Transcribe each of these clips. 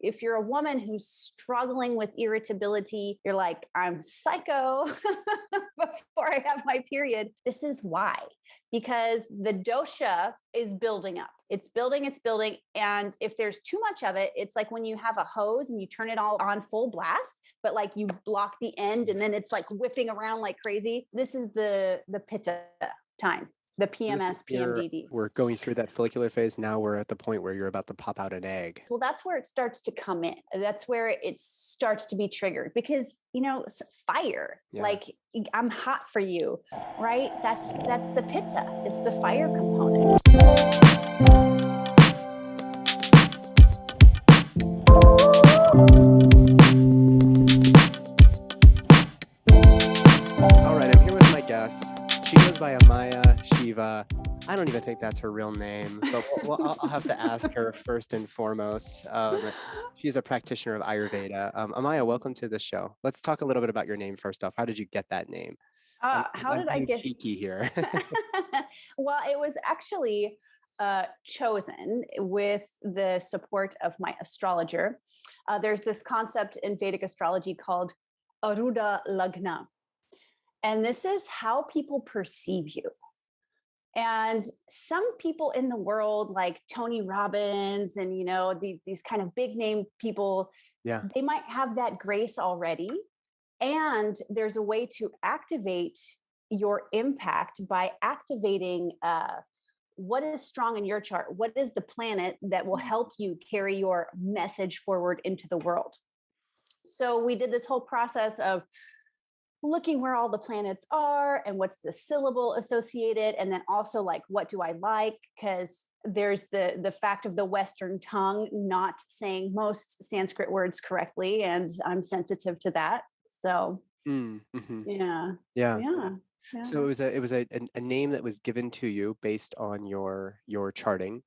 if you're a woman who's struggling with irritability, you're like, I'm psycho before I have my period. This is why, because the dosha is building up. It's building. And if there's too much of it, it's like when you have a hose and you turn it all on full blast, but like you block the end and then it's like whipping around like crazy. This is the pitta time. The PMS, PMDD. We're going through that follicular phase. Now we're at the point where you're about to pop out an egg. Well, that's where it starts to come in. That's where it starts to be triggered because, fire, like I'm hot for you, right? That's the pitta. It's the fire component. All right, I'm here with my guest. She goes by Amaya Shiva. I don't even think that's her real name, but I'll have to ask her first and foremost. She's a practitioner of Ayurveda. Amaya, welcome to the show. Let's talk a little bit about your name first off. How did you get that name? How did I get cheeky here? Well, it was actually chosen with the support of my astrologer. There's this concept in Vedic astrology called Aruda Lagna. And this is how people perceive you. And some people in the world, like Tony Robbins and, these kind of big name people, they might have that grace already. And there's a way to activate your impact by activating what is strong in your chart. What is the planet that will help you carry your message forward into the world? So we did this whole process of looking where all the planets are and what's the syllable associated. And then also like, what do I like? Because there's the fact of the Western tongue not saying most Sanskrit words correctly. And I'm sensitive to that. So yeah. So it was a name that was given to you based on your charting.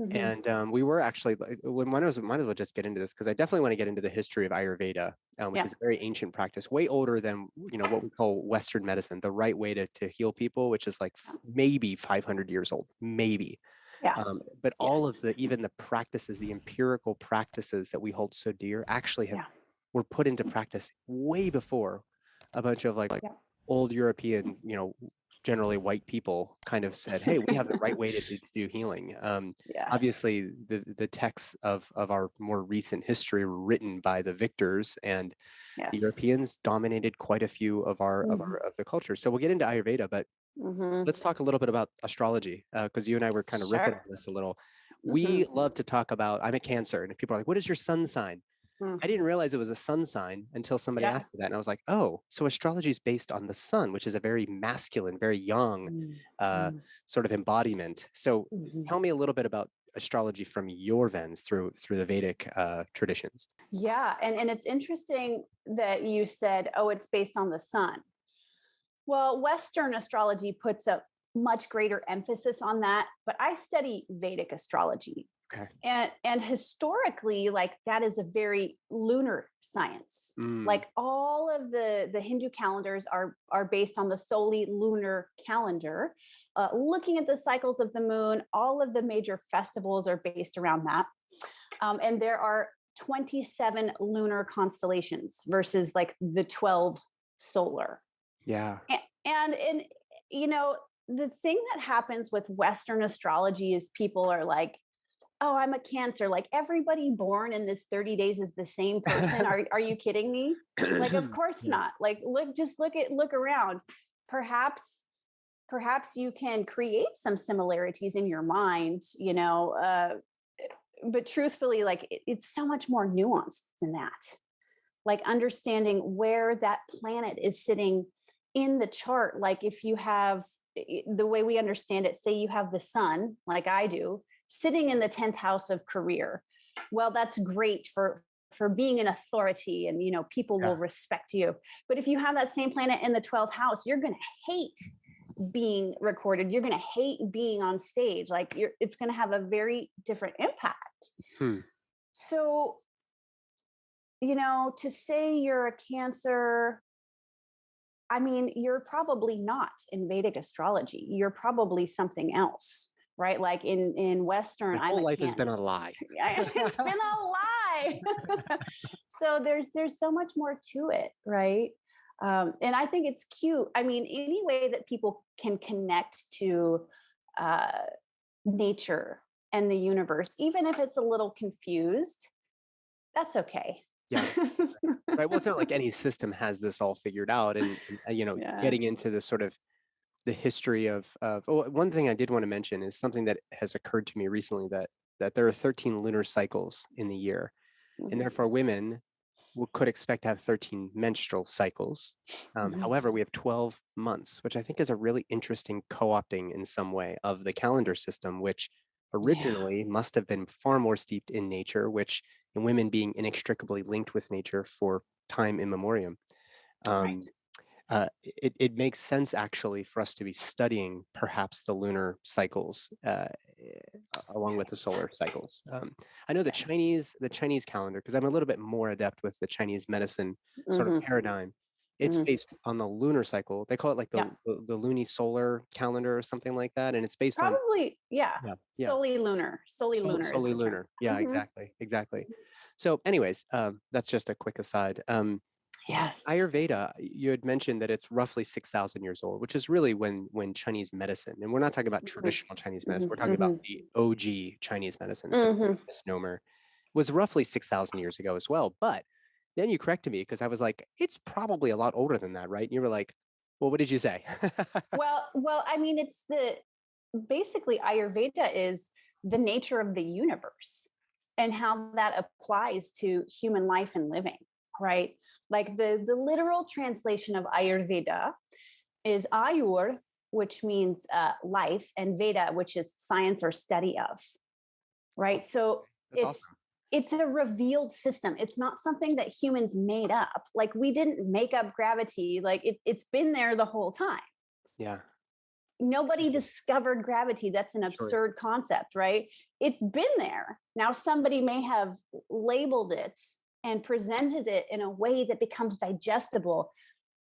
Mm-hmm. And we were actually, might as well just get into this because I definitely want to get into the history of Ayurveda, which is a very ancient practice, way older than, what we call Western medicine, the right way to heal people, which is like maybe 500 years old, maybe. Yeah. But all of even the practices, the empirical practices that we hold so dear actually were put into practice way before a bunch of old European, generally white people kind of said, hey, we have the right way to do healing. Obviously, the texts of our more recent history were written by the victors, and the Europeans dominated quite a few of of the cultures. So we'll get into Ayurveda, but let's talk a little bit about astrology, because you and I were kind of ripping on this a little. We love to talk about, I'm a Cancer, and if people are like, what is your sun sign? I didn't realize it was a sun sign until somebody asked me that. And I was like, oh, so astrology is based on the sun, which is a very masculine, very young sort of embodiment. So tell me a little bit about astrology from your lens through the Vedic traditions. Yeah. And it's interesting that you said, oh, it's based on the sun. Well, Western astrology puts a much greater emphasis on that, but I study Vedic astrology. Okay. And historically, that is a very lunar science. Like all of the Hindu calendars are based on the solely lunar calendar. Looking at the cycles of the moon, all of the major festivals are based around that. And there are 27 lunar constellations versus the 12 solar. Yeah. And the thing that happens with Western astrology is people are like, oh, I'm a Cancer. Everybody born in this 30 days is the same person. Are you kidding me? Of course not. Look around. Perhaps you can create some similarities in your mind, but truthfully, it's so much more nuanced than that. Understanding where that planet is sitting in the chart. If you have the way we understand it, say you have the sun, like I do, sitting in the 10th house of career. Well, that's great for being an authority and, people will respect you. But if you have that same planet in the 12th house, you're going to hate being recorded. You're going to hate being on stage. It's going to have a very different impact. So, to say you're a Cancer, I mean, you're probably not in Vedic astrology. You're probably something else. Right? In Western, my whole life has been a lie. It's been a lie. Hi. So there's so much more to it, right? And I think it's cute. I mean, any way that people can connect to uh, nature and the universe, even if it's a little confused, that's okay. Yeah. Right. Well, it's not like any system has this all figured out, and Yeah. getting into the sort of the history of one thing I did want to mention is something that has occurred to me recently, that there are 13 lunar cycles in the year, and therefore women could expect to have 13 menstrual cycles. However, we have 12 months, which I think is a really interesting co-opting in some way of the calendar system, which originally must have been far more steeped in nature, which in women being inextricably linked with nature for time immemorial. Right. It makes sense actually for us to be studying perhaps the lunar cycles along with the solar cycles. I know the Chinese calendar, because I'm a little bit more adept with the Chinese medicine sort of paradigm. It's based on the lunar cycle. They call it like the luni-solar calendar or something like that, and it's based on Probably, yeah. Solely lunar. Solely lunar is solely the term. lunar. Yeah, exactly. So, anyways, that's just a quick aside. Yes. Ayurveda, you had mentioned that it's roughly 6,000 years old, which is really when Chinese medicine, and we're not talking about traditional Chinese medicine, we're talking about the OG Chinese medicine, so misnomer, was roughly 6,000 years ago as well. But then you corrected me because I was like, it's probably a lot older than that, right? And you were like, well, what did you say? Well, I mean, basically Ayurveda is the nature of the universe and how that applies to human life and living, right? Like the literal translation of Ayurveda is Ayur, which means life, and Veda, which is science or study of, right? So That's awesome. It's a revealed system. It's not something that humans made up. Like we didn't make up gravity. Like it's been there the whole time. Yeah. Nobody discovered gravity. That's an absurd concept, right? It's been there. Now somebody may have labeled it and presented it in a way that becomes digestible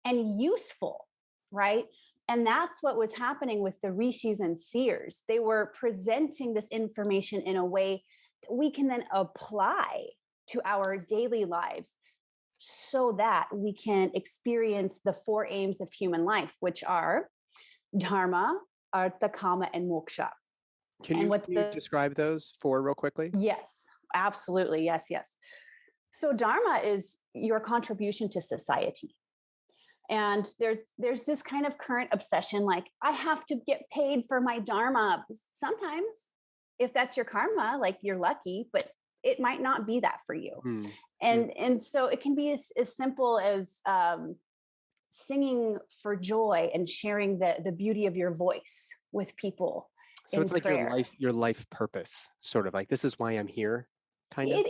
and useful, right? And that's what was happening with the rishis and seers. They were presenting this information in a way that we can then apply to our daily lives so that we can experience the four aims of human life, which are dharma, artha, kama, and moksha. Can you describe those four real quickly? Yes, absolutely. Yes. So dharma is your contribution to society. And there's this kind of current obsession, like I have to get paid for my dharma. Sometimes, if that's your karma, like you're lucky, but it might not be that for you. And so it can be as simple as singing for joy and sharing the beauty of your voice with people. So it's like prayer. your life purpose, sort of like, this is why I'm here, kind of.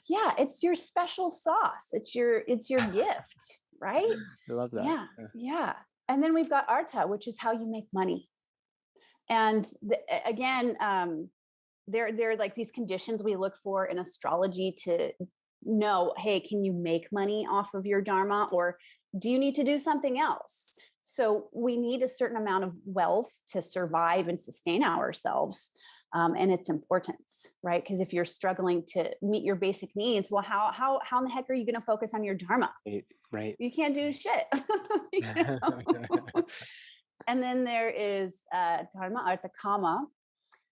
Yeah. It's your special sauce. It's your gift, right? I love that. Yeah. And then we've got artha, which is how you make money. And again, there are like these conditions we look for in astrology to know, hey, can you make money off of your dharma, or do you need to do something else? So we need a certain amount of wealth to survive and sustain ourselves. And its importance, right? Because if you're struggling to meet your basic needs, well, how in the heck are you going to focus on your dharma? Right. You can't do shit. And then there is dharma, artha, kama,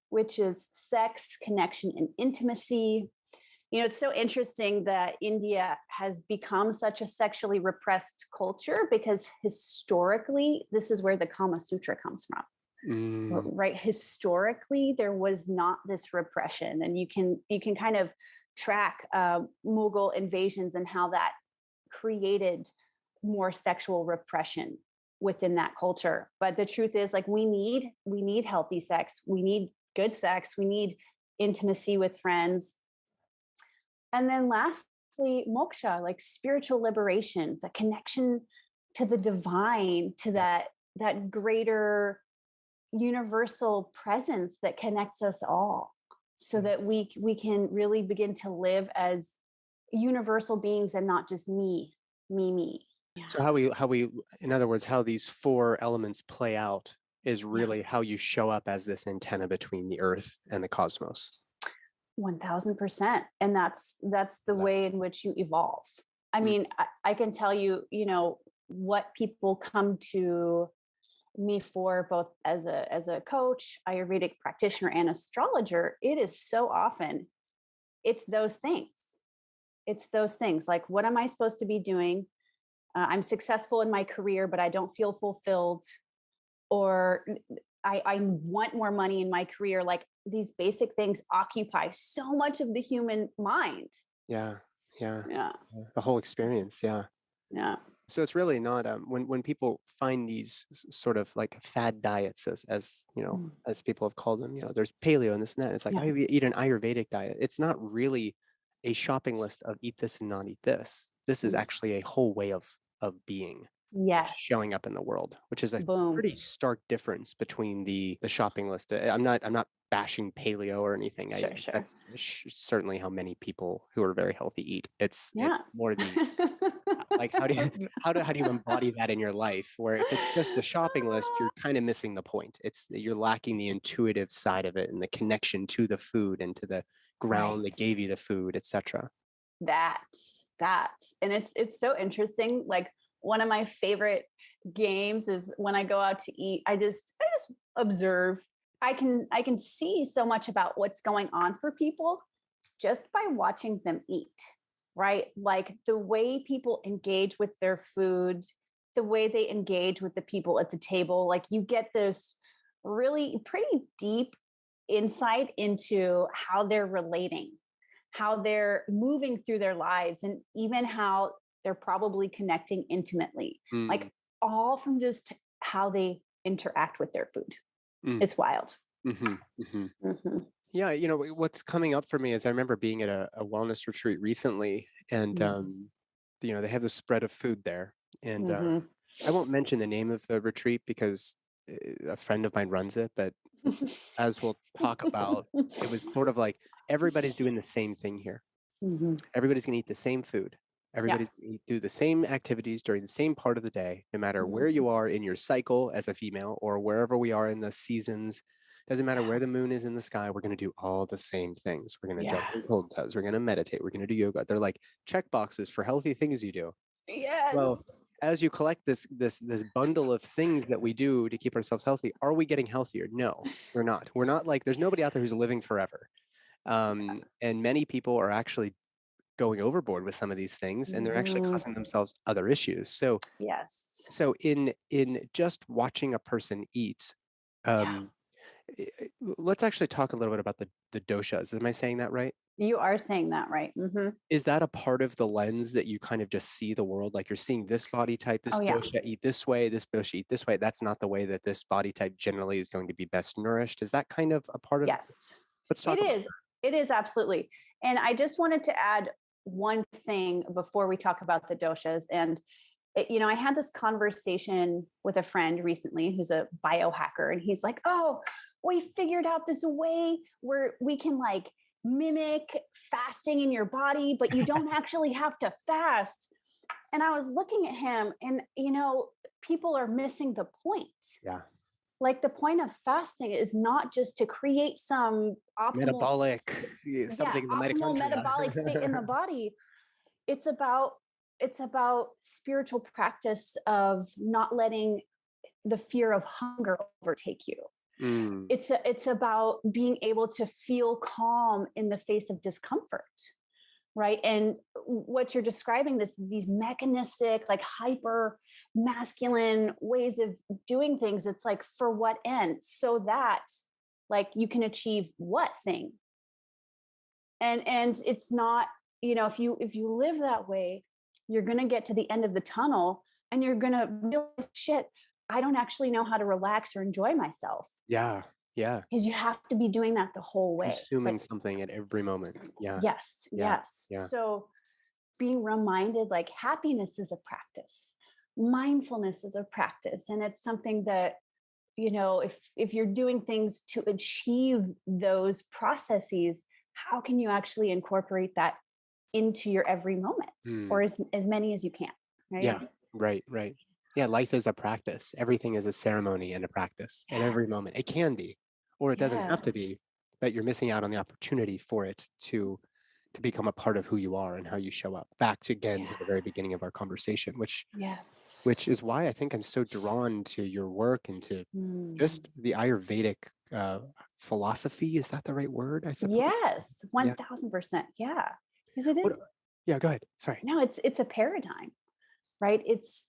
which is sex, connection, and intimacy. It's so interesting that India has become such a sexually repressed culture because historically, this is where the Kama Sutra comes from. Right? Historically, there was not this repression, and you can kind of track Mughal invasions and how that created more sexual repression within that culture. But the truth is, like, we need healthy sex, we need good sex, we need intimacy with friends. And then lastly, moksha, like spiritual liberation, the connection to the divine, to that greater universal presence that connects us all, so that we can really begin to live as universal beings and not just me. Yeah. So how we in other words, how these four elements play out is really how you show up as this antenna between the earth and the cosmos. 1000%. And that's the way in which you evolve. I mean, I can tell you, what people come to me for, both as a coach, Ayurvedic practitioner, and astrologer. It is so often, it's those things. It's those things. Like, what am I supposed to be doing? I'm successful in my career, but I don't feel fulfilled. Or I want more money in my career. Like, these basic things occupy so much of the human mind. Yeah. Yeah. The whole experience. Yeah. Yeah. So it's really not when people find these sort of like fad diets, as as people have called them. There's paleo and this and that. It's like, oh, you eat an Ayurvedic diet. It's not really a shopping list of eat this and not eat this. This is actually a whole way of being. Yes. Showing up in the world, which is a Boom. pretty stark difference between the shopping list. I'm not bashing paleo or anything. Sure. That's certainly how many people who are very healthy eat. It's more the like, how do you embody that in your life? Where if it's just a shopping list, you're kind of missing the point. You're lacking the intuitive side of it and the connection to the food and to the ground that gave you the food, etc. That's and it's so interesting. Like, one of my favorite games is when I go out to eat, I just observe. I can see so much about what's going on for people just by watching them eat, right? Like, the way people engage with their food, the way they engage with the people at the table. Like, you get this really pretty deep insight into how they're relating, how they're moving through their lives, and even how they're probably connecting intimately, like, all from just how they interact with their food. It's wild. Yeah, what's coming up for me is I remember being at a wellness retreat recently, and they have the spread of food there, and I won't mention the name of the retreat because a friend of mine runs it, but as we'll talk about, it was sort of like everybody's doing the same thing here. Everybody's gonna eat the same food. Everybody's gonna do the same activities during the same part of the day, no matter where you are in your cycle as a female or wherever we are in the seasons. Doesn't matter where the moon is in the sky, we're going to do all the same things. We're going to jump in cold tubs. We're going to meditate. We're going to do yoga. They're like check boxes for healthy things you do. Yes. Well, as you collect this bundle of things that we do to keep ourselves healthy, are we getting healthier? No, we're not. We're not. Like, there's nobody out there who's living forever. And many people are actually going overboard with some of these things, and they're actually causing themselves other issues. So so in just watching a person eat, let's actually talk a little bit about the doshas. Am I saying that right? You are saying that right. Is that a part of the lens that you kind of just see the world? Like, you're seeing this body type, this dosha eat this way, this dosha eat this way. That's not the way that this body type generally is going to be best nourished. Is that kind of a part of it? Yes. Let's talk about that. It is absolutely. And I just wanted to add one thing before we talk about the doshas. And I had this conversation with a friend recently who's a biohacker, and he's like, "Oh, we figured out this way where we can, like, mimic fasting in your body, but you don't actually have to fast." And I was looking at him, and people are missing the point. Yeah. Like, the point of fasting is not just to create some optimal metabolic something in the optimal mitochondria. metabolic state in the body. It's about spiritual practice of not letting the fear of hunger overtake you. It's about being able to feel calm in the face of discomfort, right? And what you're describing, these mechanistic, like, hyper masculine ways of doing things, it's like, for what end? So that, like, you can achieve what thing? And it's not, if you live that way, you're going to get to the end of the tunnel and you're going to realize, shit, I don't actually know how to relax or enjoy myself. Yeah. Because you have to be doing that the whole way. Consuming something at every moment. Yeah. Yes. So being reminded, like, happiness is a practice. Mindfulness is a practice. And it's something that, if you're doing things to achieve those processes, how can you actually incorporate that into your every moment, or as many as you can, right? Yeah, right. Yeah, life is a practice. Everything is a ceremony and a practice at every moment. It can be, or it doesn't have to be, but you're missing out on the opportunity for it to become a part of who you are and how you show up. Back to again to the very beginning of our conversation, which is why I think I'm so drawn to your work and to just the Ayurvedic philosophy. Is that the right word? I suppose. Yes, 1000%. Yeah, because it is. Yeah, go ahead. Sorry. No, it's a paradigm, right? It's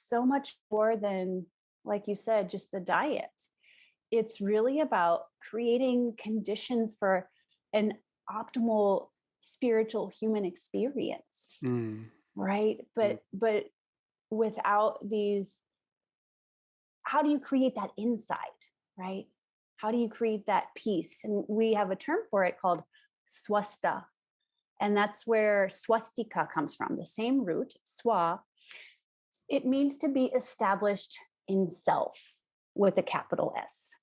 so much more than, like you said, just the diet. It's really about creating conditions for an optimal spiritual human experience, right? But without these, how do you create that inside, right? How do you create that peace? And we have a term for it called swasta, and that's where swastika comes from, the same root, swa. It means to be established in self with a capital S,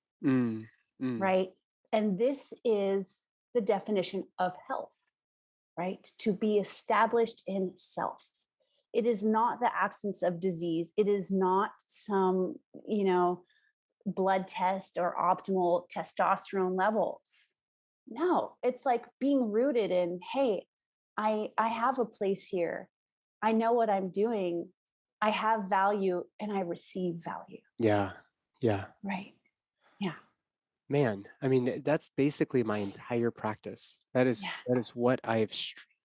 right? And this is the definition of health, right? To be established in self. It is not the absence of disease. It is not some, blood test or optimal testosterone levels. No, it's like being rooted in, hey, I have a place here. I know what I'm doing. I have value and I receive value. Yeah. Yeah. Right. Yeah. Man, I mean, that's basically my entire practice. That is what I've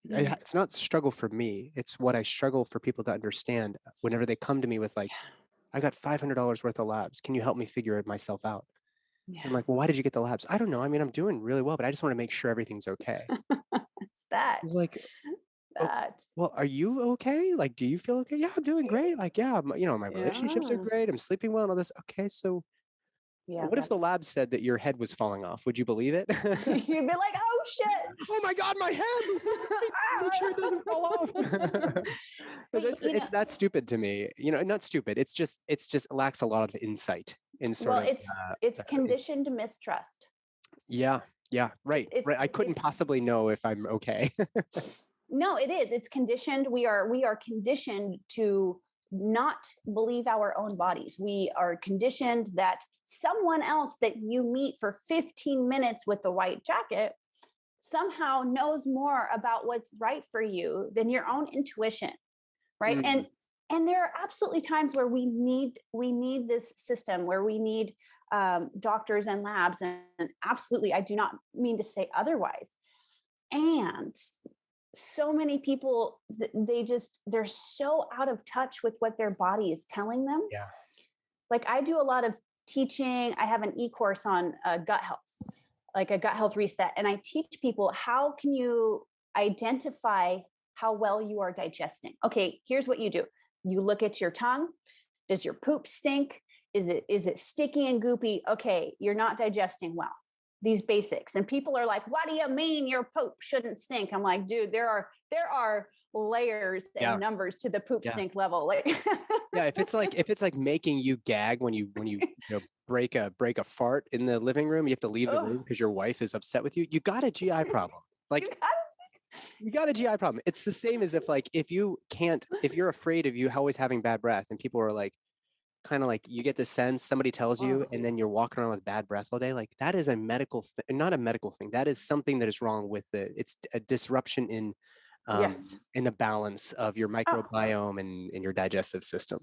it's not struggle for me. It's what I struggle for people to understand whenever they come to me with like, I got $500 worth of labs. Can you help me figure myself out? Yeah. I'm like, well, why did you get the labs? I don't know. I mean, I'm doing really well, but I just want to make sure everything's okay. It's that. It's like, that. Oh, well, are you okay? Like, do you feel okay? Yeah, I'm doing great. Like, yeah, my relationships are great. I'm sleeping well and all this. Okay, so what if the lab said that your head was falling off? Would you believe it? You'd be like, oh shit. Oh my God, my head. Make sure it doesn't fall off. But it's that stupid to me. Not stupid. It's just lacks a lot of insight in sort of it's conditioned mistrust. Yeah. Right. Right. I couldn't possibly know if I'm okay. No, it is. It's conditioned. We are conditioned to not believe our own bodies. We are conditioned that someone else that you meet for 15 minutes with the white jacket somehow knows more about what's right for you than your own intuition, right? And there are absolutely times where we need this system, where we need doctors and labs, and absolutely, I do not mean to say otherwise. And so many people, they're so out of touch with what their body is telling them. Yeah. Like I do a lot of teaching. I have an e-course on gut health, like a gut health reset. And I teach people, how can you identify how well you are digesting? Okay, here's what you do. You look at your tongue. Does your poop stink? Is it sticky and goopy? Okay, you're not digesting well. These basics. And people are like, what do you mean your poop shouldn't stink? I'm like, dude, there are layers and numbers to the poop stink level. Like if it's like making you gag when you break a fart in the living room, you have to leave the room because your wife is upset with you. You got a GI problem. Like you got a GI problem. It's the same as if you're afraid of you always having bad breath, and people are like, kind of like, you get the sense somebody tells you and then you're walking around with bad breath all day. Like that is a medical not a medical thing. That is something that is wrong with it's a disruption in the balance of your microbiome and in your digestive system.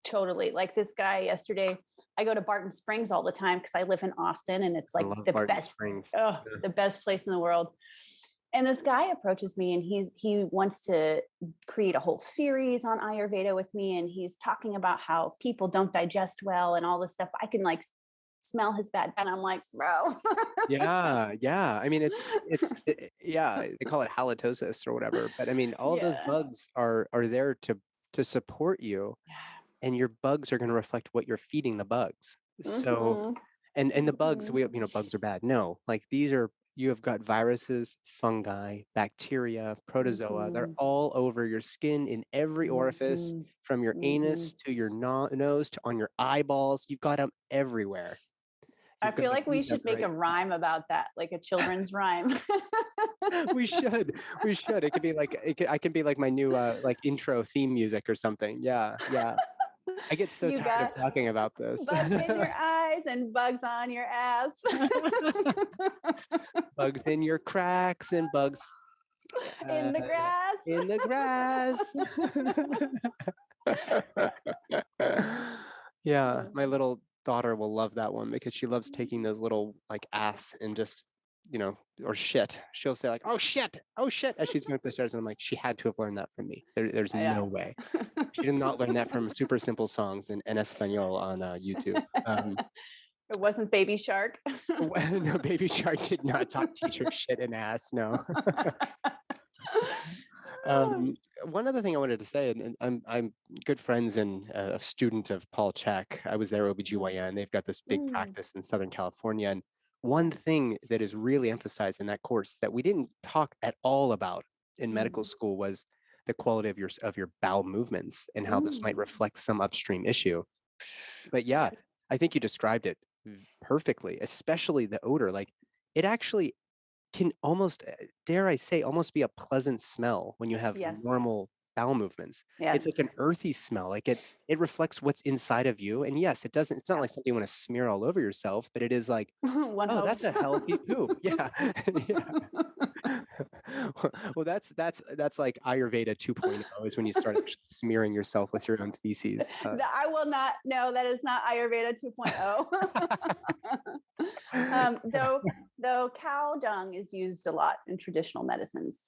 Totally. Like this guy yesterday, I go to Barton Springs all the time because I live in Austin, and it's like the best place in the world. And this guy approaches me, and he wants to create a whole series on Ayurveda with me. And he's talking about how people don't digest well and all this stuff. I can like smell his bad. And I'm like, bro. Yeah. I mean, it's they call it halitosis or whatever. But I mean, all of those bugs are there to support you. And your bugs are going to reflect what you're feeding the bugs. So, and the bugs, bugs are bad. No, like you have got viruses, fungi, bacteria, protozoa. They're all over your skin in every orifice, from your anus to your nose to on your eyeballs. You've got them everywhere. I feel like we should make a rhyme about that, like a children's rhyme. We should. It could be like I can be like my new like intro theme music or something. Yeah. I get so tired of talking about this. Bugs in your eyes, eyes and bugs on your ass. Bugs in your cracks and bugs In the grass. in the grass. Yeah, my little daughter will love that one because she loves taking those little like ass and just, or shit. She'll say like, oh shit, as she's going up the stairs. And I'm like, she had to have learned that from me. There's no way. She did not learn that from Super Simple Songs in Espanol on YouTube. It wasn't Baby Shark. No, Baby Shark did not teach her shit and ass. No. One other thing I wanted to say, and I'm good friends and a student of Paul Chek. I was their OBGYN. They've got this big practice in Southern California. And one thing that is really emphasized in that course that we didn't talk at all about in medical school was the quality of your bowel movements and how this might reflect some upstream issue. But yeah, I think you described it perfectly, especially the odor. Like it actually can almost, dare I say, almost be a pleasant smell when you have normal bowel movements. It's like an earthy smell. Like it reflects what's inside of you. And yes, it's not like something you want to smear all over yourself, but it is like, that's a healthy poop. Yeah. Well, that's like Ayurveda 2.0 is when you start smearing yourself with your own feces. I will not. No, that is not Ayurveda 2.0. Though cow dung is used a lot in traditional medicines.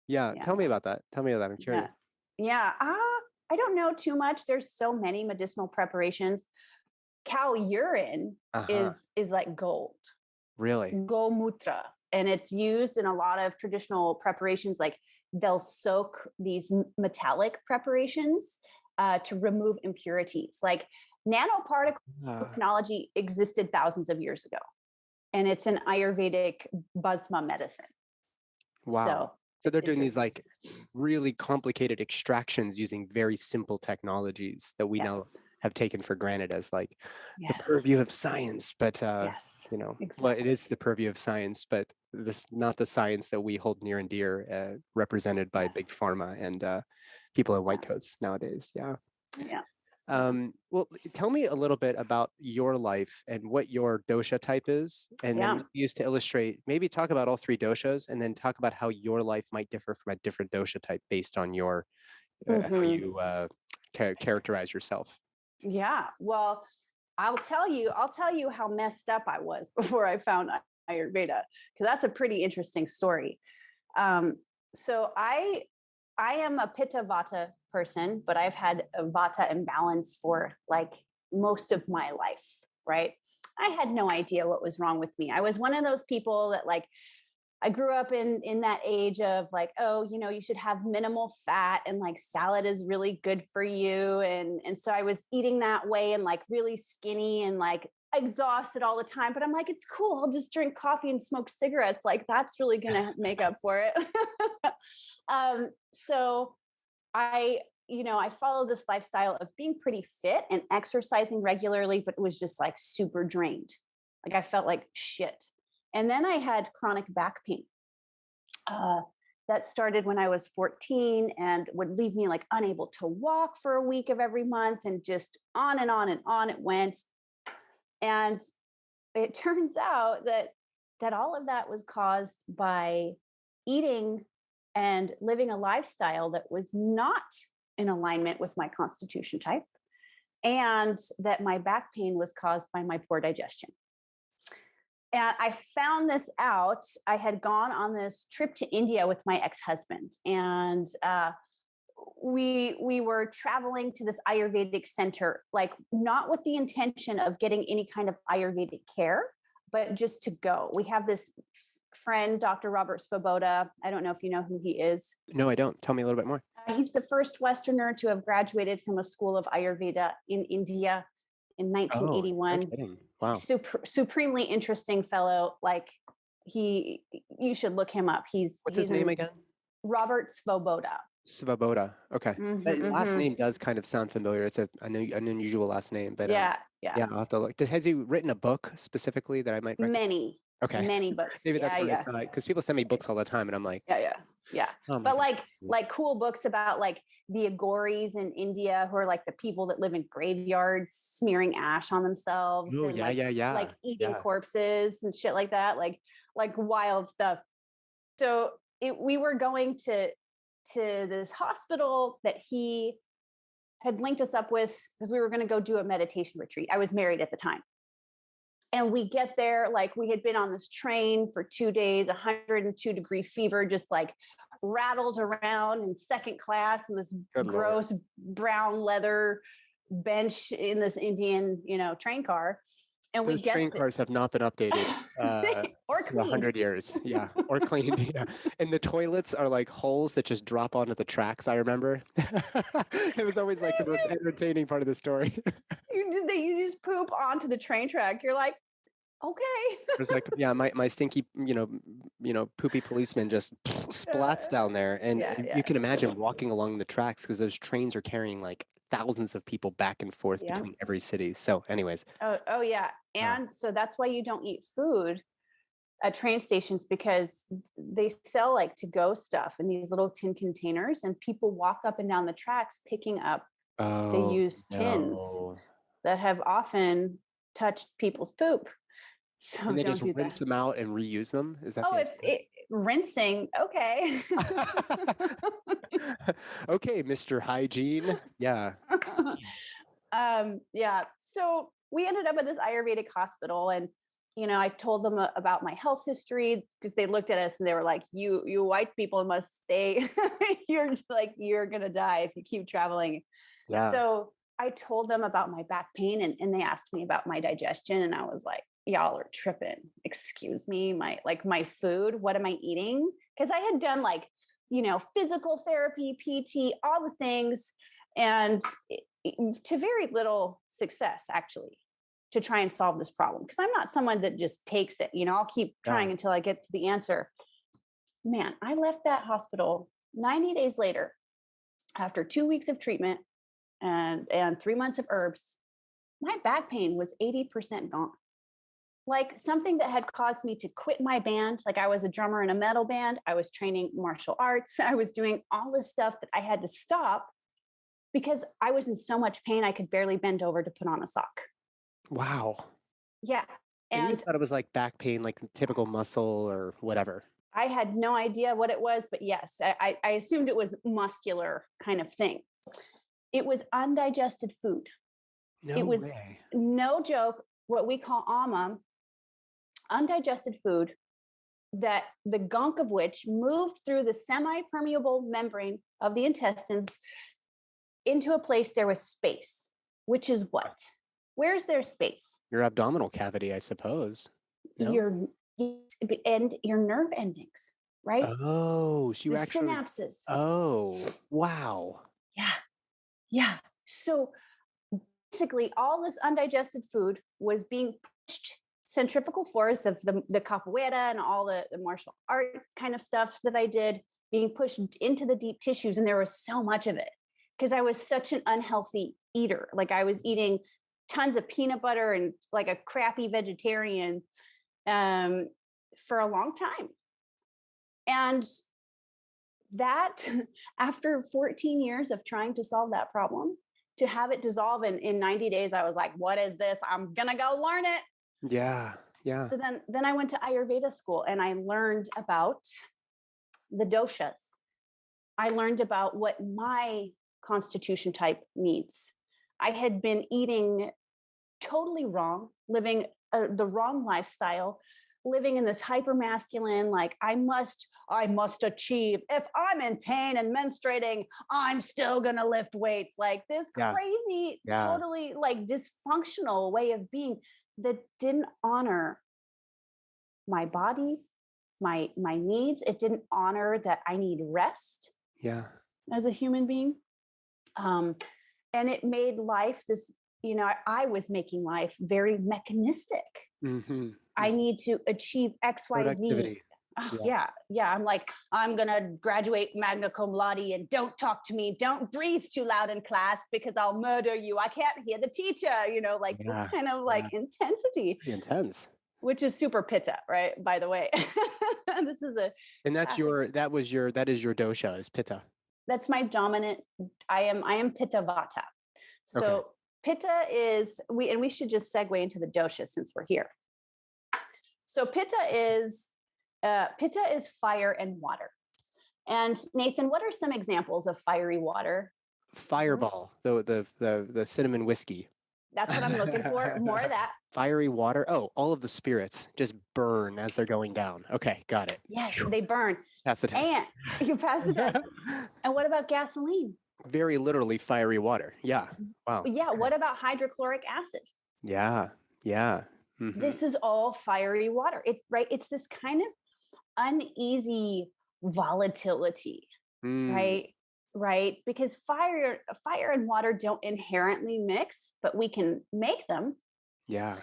Yeah. Tell me about that. I'm curious. Yeah. I don't know too much. There's so many medicinal preparations. Cow urine is like gold. Really? Gomutra. And it's used in a lot of traditional preparations. Like they'll soak these metallic preparations to remove impurities. Like nanoparticle technology existed thousands of years ago. And it's an Ayurvedic Bhasma medicine. Wow. So they're doing these like really complicated extractions using very simple technologies that we now have taken for granted as like the purview of science. But, well, it is the purview of science, but this not the science that we hold near and dear, represented by big pharma and people in white coats nowadays. Yeah. Yeah. Well, tell me a little bit about your life and what your dosha type is, and then use to illustrate, maybe talk about all three doshas and then talk about how your life might differ from a different dosha type based on your, how you characterize yourself. Yeah. Well, I'll tell you how messed up I was before I found Ayurveda, because that's a pretty interesting story. So I am a Pitta Vata person, but I've had a Vata imbalance for like most of my life, right? I had no idea what was wrong with me. I was one of those people that like, I grew up in that age of like, oh, you should have minimal fat and like salad is really good for you. And so I was eating that way and like really skinny and like exhausted all the time, but I'm like, it's cool. I'll just drink coffee and smoke cigarettes. Like that's really going to make up for it. So I followed this lifestyle of being pretty fit and exercising regularly, but it was just like super drained. Like I felt like shit. And then I had chronic back pain that started when I was 14 and would leave me like unable to walk for a week of every month, and just on and on and on it went. And it turns out that all of that was caused by eating and living a lifestyle that was not in alignment with my constitution type, and that my back pain was caused by my poor digestion. And I found this out. I had gone on this trip to India with my ex-husband, and we were traveling to this Ayurvedic center, like not with the intention of getting any kind of Ayurvedic care, but just to go. We have this friend, Dr. Robert Svoboda. I don't know if you know who he is. No, I don't. Tell me a little bit more. He's the first Westerner to have graduated from a school of Ayurveda in India in 1981. Oh, wow. Supremely interesting fellow. Like you should look him up. What's his name again? Robert Svoboda. Svoboda. Okay. That last name does kind of sound familiar. It's an unusual last name, but yeah, I'll have to look. Has he written a book specifically that I might recognize? Many. Okay. Many books. Maybe that's Yeah, where I yeah. saw it, because people send me books all the time and I'm like, Yeah, yeah, yeah. oh my But God. like cool books about like the Agoris in India, who are like the people that live in graveyards smearing ash on themselves Oh, and yeah, yeah, yeah. like eating Yeah. corpses and shit like that, like wild stuff. So we were going to this hospital that he had linked us up with because we were going to go do a meditation retreat. I was married at the time. And we get there, like we had been on this train for 2 days, 102-degree fever, just like rattled around in second class in this Good Lord. gross brown leather bench in this Indian, train car. And Those train cars have not been updated or for cleaned. 100 years. Yeah, or cleaned. Yeah, and the toilets are like holes that just drop onto the tracks. I remember. It was always like the most entertaining part of the story. You just poop onto the train track. You're like, okay. It's like, yeah, my stinky, poopy policeman just splats down there, and you can imagine walking along the tracks because those trains are carrying like thousands of people back and forth between every city. So, anyways. Oh yeah, and so that's why you don't eat food at train stations, because they sell like to-go stuff in these little tin containers, and people walk up and down the tracks picking up the used tins that have often touched people's poop. So and they don't just do rinse that. them out and reuse them. Is that? Rinsing, okay. Okay, Mr. Hygiene. Yeah. Yeah. So we ended up at this Ayurvedic hospital, and I told them about my health history, because they looked at us and they were like, "You white people must stay. you're gonna die if you keep traveling." Yeah. So I told them about my back pain, and they asked me about my digestion, and I was like, y'all are tripping. Excuse me, my food. What am I eating? Because I had done physical therapy, PT, all the things, and to very little success, actually, to try and solve this problem. Because I'm not someone that just takes it. I'll keep trying until I get to the answer. Man, I left that hospital 90 days later, after 2 weeks of treatment and 3 months of herbs. My back pain was 80% gone. Like something that had caused me to quit my band. Like I was a drummer in a metal band. I was training martial arts. I was doing all this stuff that I had to stop because I was in so much pain. I could barely bend over to put on a sock. Wow. Yeah. And you thought it was like back pain, like typical muscle or whatever. I had no idea what it was, but yes, I assumed it was muscular kind of thing. It was undigested food. No way. No joke, what we call undigested food, that the gunk of which moved through the semi-permeable membrane of the intestines into a place there was space, which is what? Where's there space? Your abdominal cavity, I suppose. No? Your nerve endings, right? Oh, so you actually synapses. Oh, wow. Yeah. So basically, all this undigested food was being pushed, centrifugal force of the capoeira and all the martial art kind of stuff that I did, being pushed into the deep tissues. And there was so much of it because I was such an unhealthy eater. Like I was eating tons of peanut butter and like a crappy vegetarian for a long time. And that, after 14 years of trying to solve that problem, to have it dissolve in 90 days, I was like, what is this? I'm going to go learn it. Yeah. Yeah. So then I went to Ayurveda school and I learned about the doshas. I learned about what my constitution type needs. I had been eating totally wrong, living the wrong lifestyle, living in this hyper masculine, like I must achieve. If I'm in pain and menstruating, I'm still going to lift weights. Like this crazy, totally like dysfunctional way of being that didn't honor my body, my needs. It didn't honor that I need rest as a human being. And it made life this, I was making life very mechanistic. Mm-hmm. I need to achieve X, Y, Z. Yeah. I'm like, I'm going to graduate magna cum laude and don't talk to me. Don't breathe too loud in class because I'll murder you. I can't hear the teacher, this kind of like intensity. Pretty intense. which is super pitta, right? By the way, this is a And that's classic. that is your dosha is pitta. That's my dominant. I am pitta vata. So Okay. pitta is we should just segue into the doshas since we're here. So pitta is fire and water. And Nathan, what are some examples of fiery water? Fireball, the cinnamon whiskey. That's what I'm looking for. More of that. Fiery water. Oh, all of the spirits just burn as they're going down. Okay, got it. Yes, they burn. Pass the test. And you pass the test. And what about gasoline? Very literally fiery water. Yeah. Wow. Yeah. What about hydrochloric acid? Yeah. Yeah. Mm-hmm. This is all fiery water. It's this kind of uneasy volatility, right? Right. Because fire and water don't inherently mix, but we can make them. Yeah.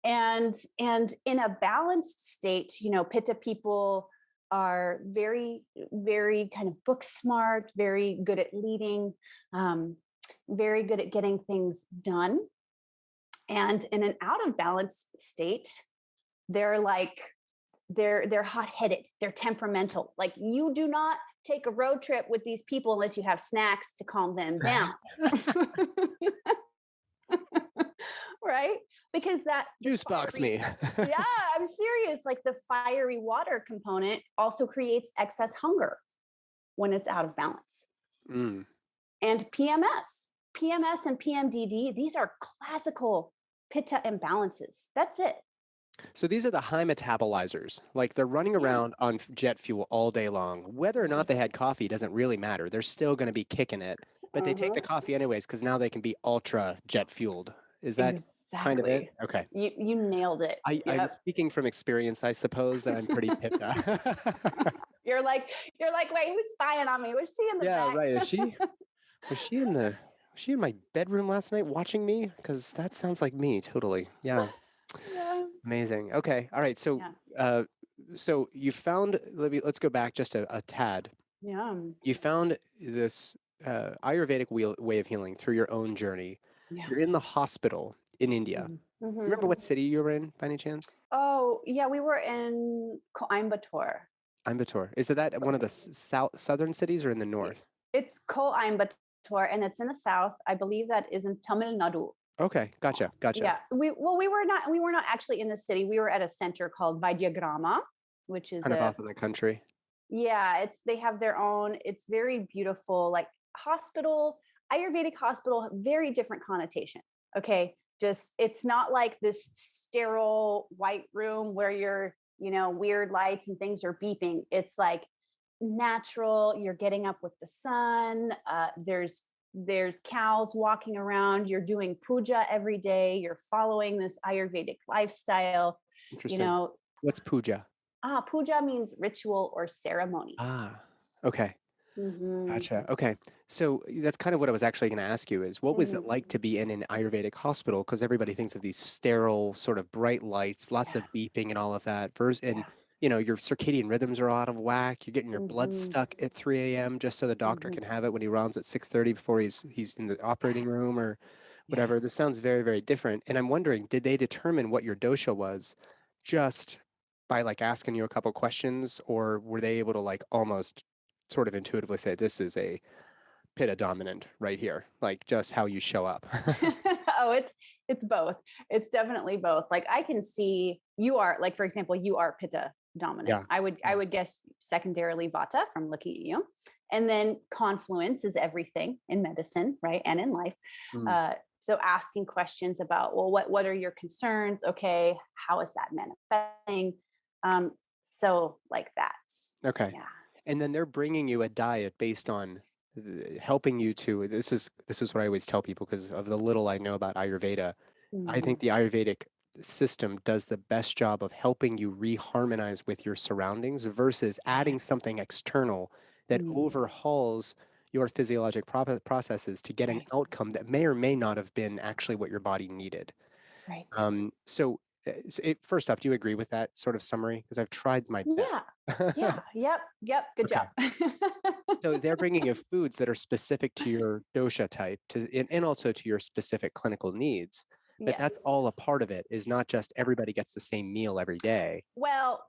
And in a balanced state, pitta people are very, very kind of book smart, very good at leading, very good at getting things done. And in an out of balance state, they're hot-headed, they're temperamental. Like, you do not take a road trip with these people unless you have snacks to calm them down. Right? Because that juice box me. Yeah, I'm serious. Like, the fiery water component also creates excess hunger when it's out of balance. And PMS and PMDD, these are classical pitta imbalances. That's it. So these are the high metabolizers. Like, they're running around on jet fuel all day long. Whether or not they had coffee doesn't really matter. They're still going to be kicking it, but they take the coffee anyways because now they can be ultra jet fueled. Is that kind of it? Okay. You nailed it. I'm speaking from experience, I suppose, that I'm pretty pitta. You're like, wait, who's spying on me? Was she in the back? Yeah, right. Was she in my bedroom last night watching me? Because that sounds like me totally. Yeah. Yeah. Amazing. Okay. All right. So so you found, let's go back just a tad. Yeah. You found this Ayurvedic way of healing through your own journey. Yeah. You're in the hospital in India. Remember what city you were in by any chance? Oh, yeah, we were in Coimbatore. Coimbatore. Is that one of the southern cities or in the north? It's Coimbatore, and it's in the south. I believe that is in Tamil Nadu. Okay, gotcha. Yeah, we were not actually in the city. We were at a center called Vaidyagrama, which is kind of off in the country. Yeah, they have their own. It's very beautiful, like hospital, Ayurvedic hospital, very different connotation. Okay, just it's not like this sterile white room where you're weird lights and things are beeping. It's like natural. You're getting up with the sun. There's cows walking around. You're doing puja every day. You're following this Ayurvedic lifestyle. Interesting. What's puja? Puja means ritual or ceremony. Okay. Gotcha. Okay. So that's kind of what I was actually going to ask you is what was it like to be in an Ayurvedic hospital? Because everybody thinks of these sterile sort of bright lights, lots of beeping and all of that. And your circadian rhythms are out of whack. You're getting your blood stuck at 3 a.m. just so the doctor can have it when he rounds at 6:30 before he's in the operating room or whatever. This sounds very, very different. And I'm wondering, did they determine what your dosha was just by like asking you a couple questions, or were they able to like almost sort of intuitively say this is a pitta dominant right here, like just how you show up? Oh, it's both. It's definitely both. Like, I can see you are, like, for example, you are pitta dominant. Yeah. I would guess secondarily vata from looking at you. And then confluence is everything in medicine, right? And in life. So asking questions about, well, what are your concerns? Okay, how is that manifesting? So like that. Okay. Yeah. And then they're bringing you a diet based on helping you to, this is what I always tell people because of the little I know about Ayurveda. I think the Ayurvedic system does the best job of helping you reharmonize with your surroundings versus adding something external that overhauls your physiologic processes to get an outcome that may or may not have been actually what your body needed. Right. So first off, do you agree with that sort of summary? Because I've tried my best. Yep. Good job. So they're bringing you foods that are specific to your dosha type and also to your specific clinical needs. but that's Yes. all a part of it, is not just everybody gets the same meal every day. Well,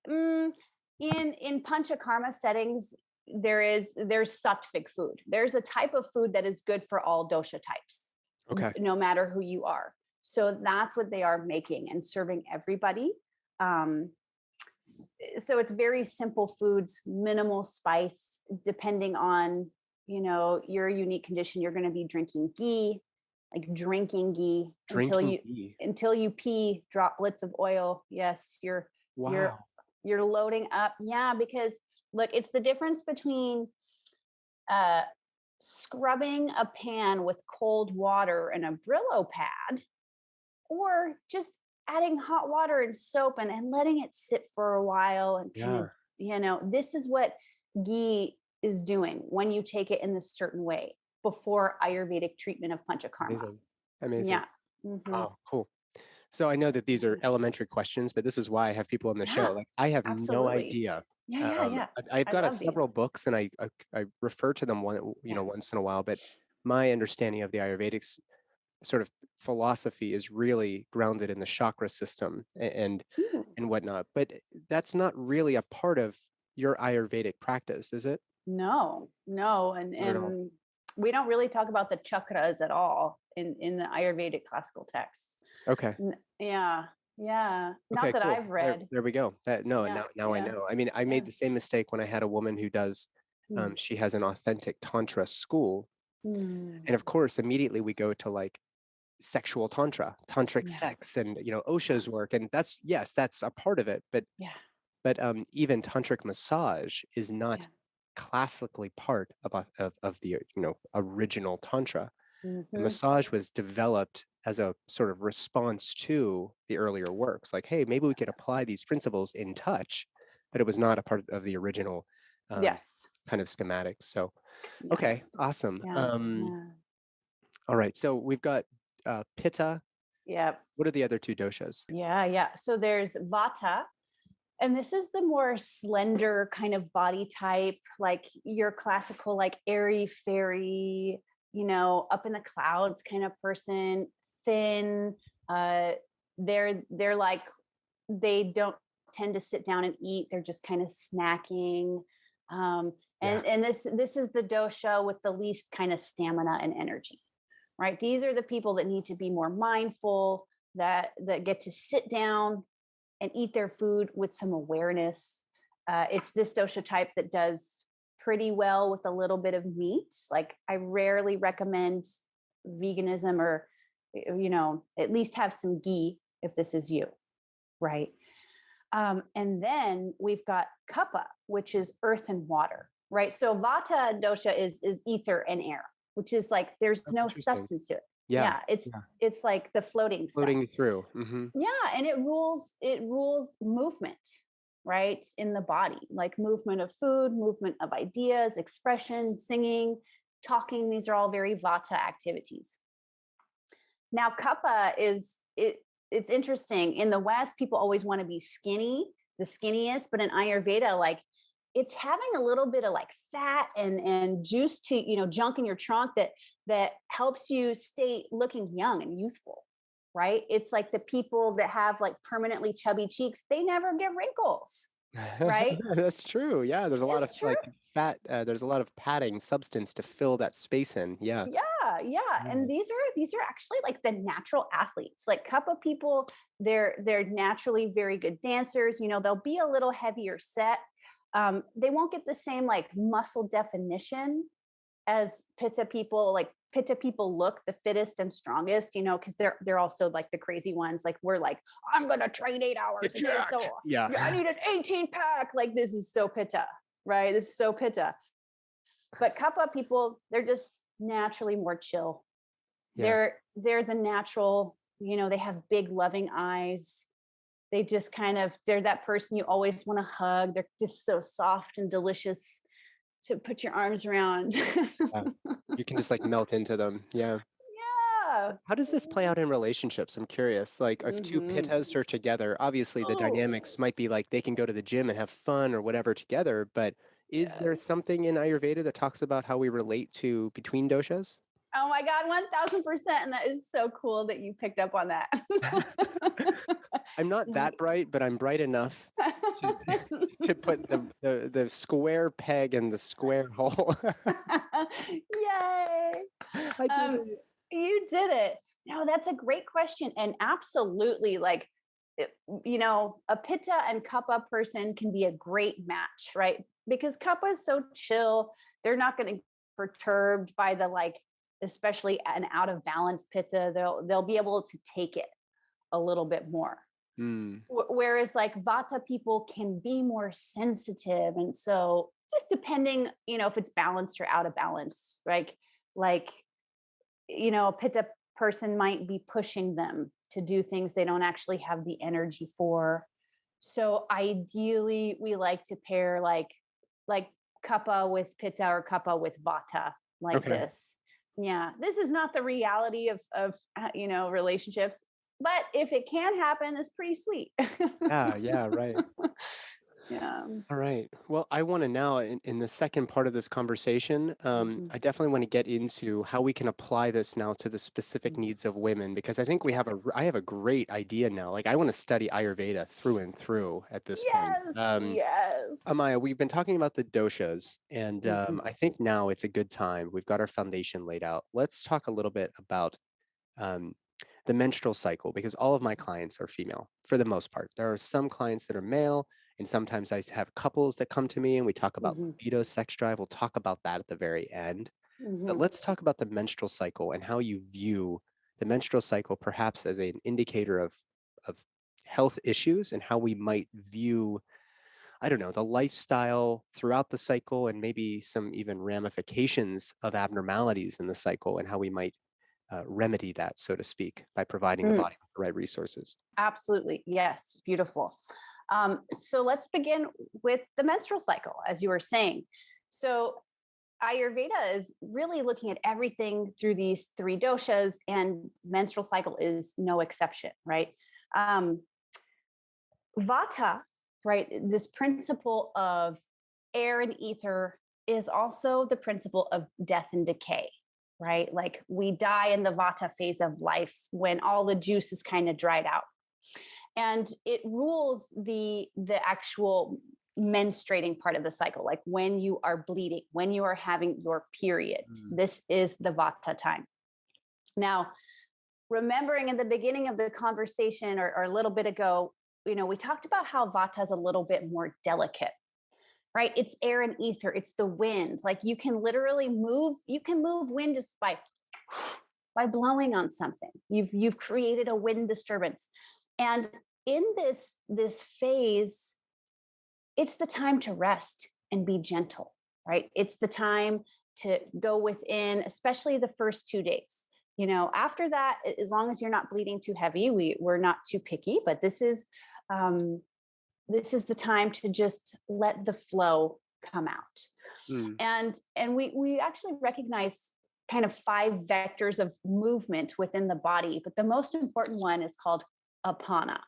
in panchakarma settings, there's sattvic food. There's a type of food that is good for all dosha types, Okay. no matter who you are. So that's what they are making and serving everybody. So it's very simple foods, minimal spice, depending on, your unique condition. You're going to be drinking ghee, like drinking ghee Drinking ghee. until you pee droplets of oil. Yes, Wow. you're loading up. Yeah, because look, it's the difference between scrubbing a pan with cold water and a Brillo pad, or just adding hot water and soap and letting it sit for a while and kind of, this is what ghee is doing when you take it in this certain way before Ayurvedic treatment of panchakarma. Amazing. Yeah. Mm-hmm. Oh, cool. So I know that these are elementary questions, but this is why I have people on the show. Like, I have no idea. Yeah. I've got several books, and I refer to them once in a while. But my understanding of the Ayurvedic sort of philosophy is really grounded in the chakra system and whatnot. But that's not really a part of your Ayurvedic practice, is it? No, and we don't really talk about the chakras at all in the Ayurvedic classical texts. Okay. Yeah. Not Okay, that cool. I've read. There we go. Now I know. I mean, I made the same mistake when I had a woman who does, she has an authentic Tantra school. And of course, immediately we go to like sexual tantric sex, and Osho's work. And that's a part of it. But even tantric massage is not classically part of the original Tantra. The massage was developed as a sort of response to the earlier works. Like, hey, maybe we could apply these principles in touch, but it was not a part of the original kind of schematics. So, okay, awesome. All right, so we've got Pitta. Yep. What are the other two doshas? Yeah. So there's Vata, and this is the more slender kind of body type, like your classical, like airy fairy, up in the clouds kind of person, thin. They're like, they don't tend to sit down and eat. They're just kind of snacking. And this is the dosha with the least kind of stamina and energy, right? These are the people that need to be more mindful, that get to sit down and eat their food with some awareness. It's this dosha type that does pretty well with a little bit of meat. Like, I rarely recommend veganism, or, at least have some ghee if this is you, right? And then we've got Kapha, which is earth and water, right? So Vata dosha is ether and air, which is like, there's no substance to it. It's like the floating through. And it rules movement, right, in the body, like movement of food, movement of ideas, expression, singing, talking. These are all very Vata activities. Now Kapha it's interesting. In the West, people always want to be skinny, the skinniest, but in Ayurveda, like, it's having a little bit of like fat and juice to, junk in your trunk that helps you stay looking young and youthful, right? It's like the people that have like permanently chubby cheeks, they never get wrinkles, right? That's true. Yeah, there's a lot of like fat. There's a lot of padding substance to fill that space in. Yeah. And these are actually like the natural athletes. Like Kapha people, they're naturally very good dancers. They'll be a little heavier set. They won't get the same like muscle definition as Pitta people. Like, Pitta people look the fittest and strongest, because they're also like the crazy ones. Like, we're like, I'm gonna train 8 hours a day, so I need an 18-pack. Like, this is so Pitta, right? This is so Pitta. But Kapha people, they're just naturally more chill. They're the natural, they have big loving eyes. They just they're that person you always want to hug. They're just so soft and delicious to put your arms around. You can just like melt into them. Yeah. How does this play out in relationships? I'm curious. Like, if two pittas are together, obviously the dynamics might be like they can go to the gym and have fun or whatever together. But is there something in Ayurveda that talks about how we relate to between doshas? Oh my God, 1000%. And that is so cool that you picked up on that. I'm not that bright, but I'm bright enough to put the square peg in the square hole. Yay. I did it. You did it. No, that's a great question. And absolutely, like, a Pitta and Kapha person can be a great match, right? Because Kapha is so chill. They're not going to be perturbed by the, like, especially an out of balance Pitta. They'll be able to take it a little bit more. Whereas like Vata people can be more sensitive. And so just depending, if it's balanced or out of balance, right? Like, a Pitta person might be pushing them to do things they don't actually have the energy for. So ideally we like to pair like Kapha with Pitta or Kapha with Vata like this. Yeah. This is not the reality of relationships, but if it can happen, it's pretty sweet. Yeah, right. Yeah. All right. Well, I want to now, in the second part of this conversation, I definitely want to get into how we can apply this now to the specific needs of women, because I think I have a great idea now. Like, I want to study Ayurveda through and through at this point. Yes. Amaya, we've been talking about the doshas, and I think now it's a good time. We've got our foundation laid out. Let's talk a little bit about the menstrual cycle, because all of my clients are female for the most part. There are some clients that are male, and sometimes I have couples that come to me and we talk about libido, sex drive. We'll talk about that at the very end. But let's talk about the menstrual cycle and how you view the menstrual cycle perhaps as an indicator of health issues, and how we might view, I don't know, the lifestyle throughout the cycle, and maybe some even ramifications of abnormalities in the cycle, and how we might remedy that, so to speak, by providing the body with the right resources. Absolutely. Yes. Beautiful. So let's begin with the menstrual cycle, as you were saying. So Ayurveda is really looking at everything through these three doshas, and menstrual cycle is no exception, right? Vata, right? This principle of air and ether is also the principle of death and decay, right? Like we die in the Vata phase of life when all the juice is kind of dried out. And it rules the actual menstruating part of the cycle, like when you are bleeding, when you are having your period. This is the Vata time. Now, remembering in the beginning of the conversation or a little bit ago, we talked about how Vata is a little bit more delicate, right? It's air and ether. It's the wind. Like you can literally move wind just by blowing on something. You've created a wind disturbance. And in this phase, it's the time to rest and be gentle, right? It's the time to go within, especially the first 2 days. After that, as long as you're not bleeding too heavy, we're not too picky, but this is the time to just let the flow come out. And we actually recognize kind of 5 vectors of movement within the body, but the most important one is called apana.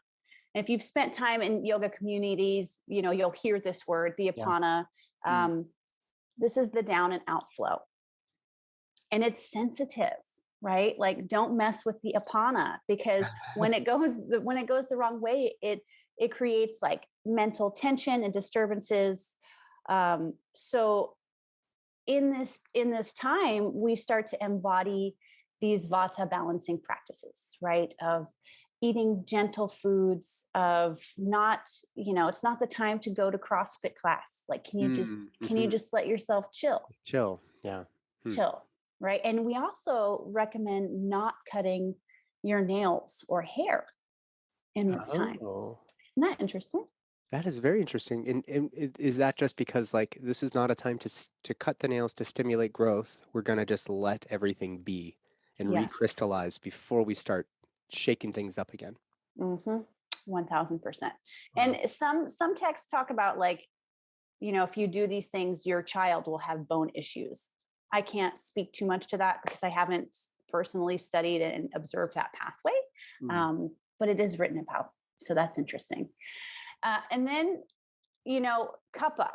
And if you've spent time in yoga communities, you'll hear this word, the apana. This is the down and out flow. And it's sensitive, right? Like don't mess with the apana, because when it goes the wrong way, it creates like mental tension and disturbances. So in this time, we start to embody these Vata balancing practices, right? Of eating gentle foods, of not, it's not the time to go to CrossFit class. Like, can you just let yourself chill? Yeah. Chill, right? And we also recommend not cutting your nails or hair in this time. Isn't that interesting? That is very interesting. And is that just because like this is not a time to cut the nails to stimulate growth? We're going to just let everything be and recrystallize before we start shaking things up again. 1000%. And some texts talk about like, if you do these things, your child will have bone issues. I can't speak too much to that because I haven't personally studied and observed that pathway, but it is written about. So that's interesting. And then, Kapha,